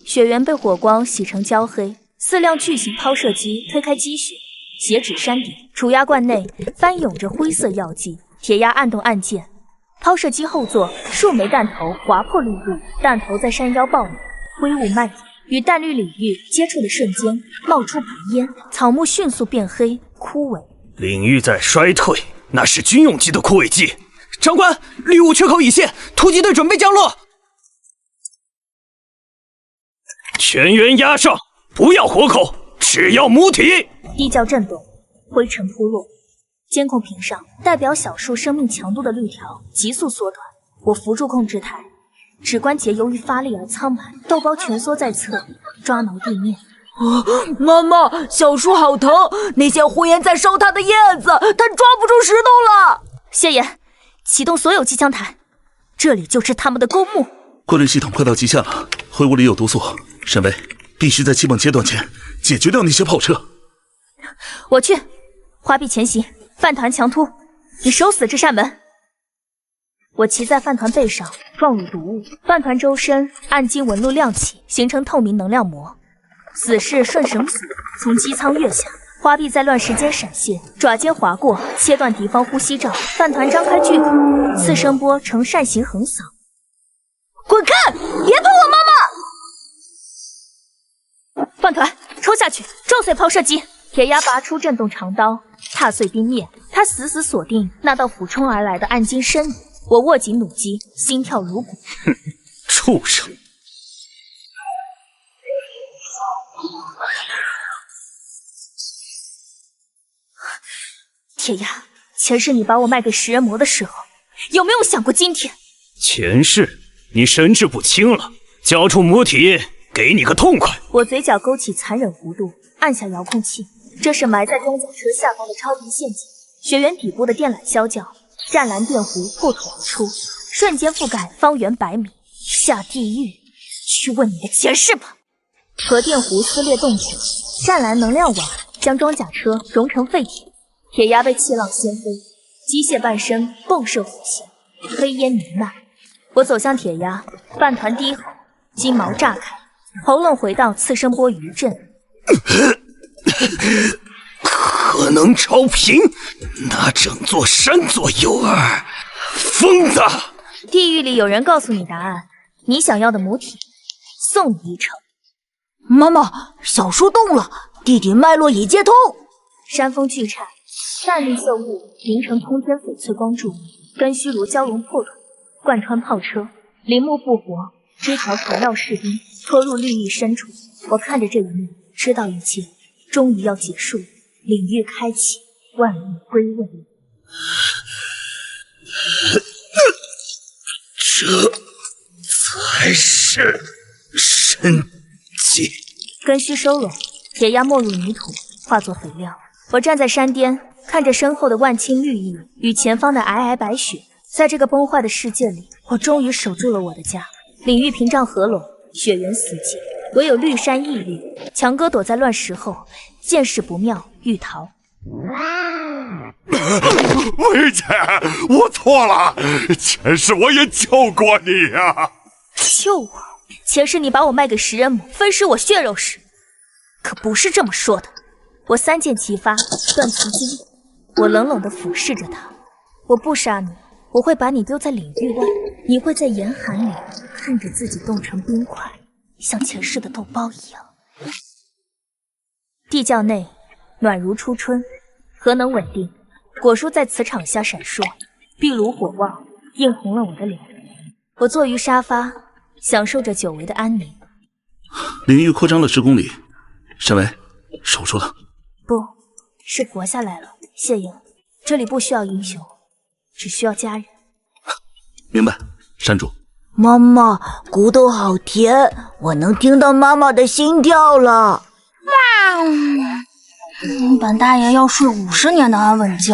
雪原被火光洗成焦黑，4辆巨型抛射机推开积雪，斜指山顶。储压罐内翻涌着灰色药剂，铁鸭按动按键，抛射机后座数枚弹头划破绿雾，弹头在山腰爆裂，灰雾蔓延，与淡绿领域接触的瞬间冒出白烟，草木迅速变黑枯萎。领域在衰退，那是军用级的枯萎剂。长官，绿雾缺口已现，突击队准备降落。全员压上，不要活口，只要母体。地窖震动，灰尘扑落，监控屏上代表小树生命强度的绿条急速缩短。我扶住控制台，指关节由于发力而苍白，豆包蜷缩在侧，抓挠地面。妈妈，小树好疼，那些火焰在烧它的叶子，它抓不住石头了。谢言，启动所有机枪台，这里就是他们的公墓。过滤系统快到极限了，灰屋里有毒素，沈巍必须在基本阶段前解决掉那些炮车。我去，花臂前行，饭团强突，你守死这扇门。我骑在饭团背上，撞入毒雾，饭团周身暗金纹路亮起，形成透明能量膜。死士顺绳索从机舱跃下，花臂在乱石间闪现，爪尖划过，切断敌方呼吸罩。饭团张开巨口，次声波呈扇形横扫。滚开！别碰我妈妈！饭团冲下去，撞碎抛射机。铁鸭拔出震动长刀，踏碎冰面。他死死锁定那道俯冲而来的暗金身影。我握紧弩机，心跳如鼓。哼，畜生！铁鸭，前世你把我卖给食人魔的时候，有没有想过今天？前世你神志不清了，交出母体，给你个痛快！我嘴角勾起残忍弧度，按下遥控器。这是埋在装甲车下方的超频陷阱，雪原底部的电缆消叫，湛蓝电弧破土而出，瞬间覆盖方圆100米。下地狱，去问你的前世吧！核电弧撕裂洞口，湛蓝能量网将装甲车熔成废铁。铁鸭被气浪掀飞，机械半身迸射火线，黑烟弥漫。我走向铁鸭，饭团低吼，金毛炸开，喉咙回到次声波余震。核能超频，那整座山左右耳，疯子！地狱里有人告诉你答案，你想要的母体，送你一程。妈妈，小树动了，地底脉络已接通。山峰巨颤，淡绿色雾凝成通天翡翠光柱，根须如蛟龙破土，贯穿炮车，林木复活，枝条缠绕士兵，拖入绿域深处。我看着这一幕，知道一切终于要结束，领域开启，万物归位。这才是神迹。根须收拢，铁鸭没入泥土，化作肥料。我站在山巅，看着身后的万顷绿意与前方的皑皑白雪。在这个崩坏的世界里，我终于守住了我的家。领域屏障合拢，雪原死寂，唯有绿山屹立。强哥躲在乱石后，见势不妙，欲逃。薇姐，我错了，前世我也救过你呀。救我？前世你把我卖给食人魔，分食我血肉时，可不是这么说的。我三箭齐发，断其筋。我冷冷地俯视着他，我不杀你，我会把你丢在领域外，你会在严寒里看着自己冻成冰块，像前世的豆包一样。地窖内暖如初春，核能稳定，果蔬在磁场下闪烁，壁炉火旺，映红了我的脸。我坐于沙发，享受着久违的安宁。领域扩张了10公里，沈巍守住了。不是活下来了，谢莹，这里不需要英雄，只需要家人。明白，山主。妈妈，骨头好甜，我能听到妈妈的心跳了。本大爷要睡50年的安稳觉。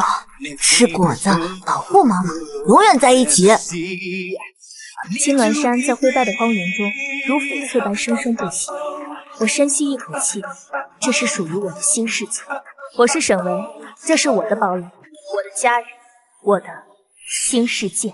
吃果子，保护妈妈，永远在一起。青鸾山在灰败的荒原中，如翡翠般生生不息。我深吸一口气，这是属于我的新世界。我是沈巍，这是我的堡垒，我的家人，我的新世界。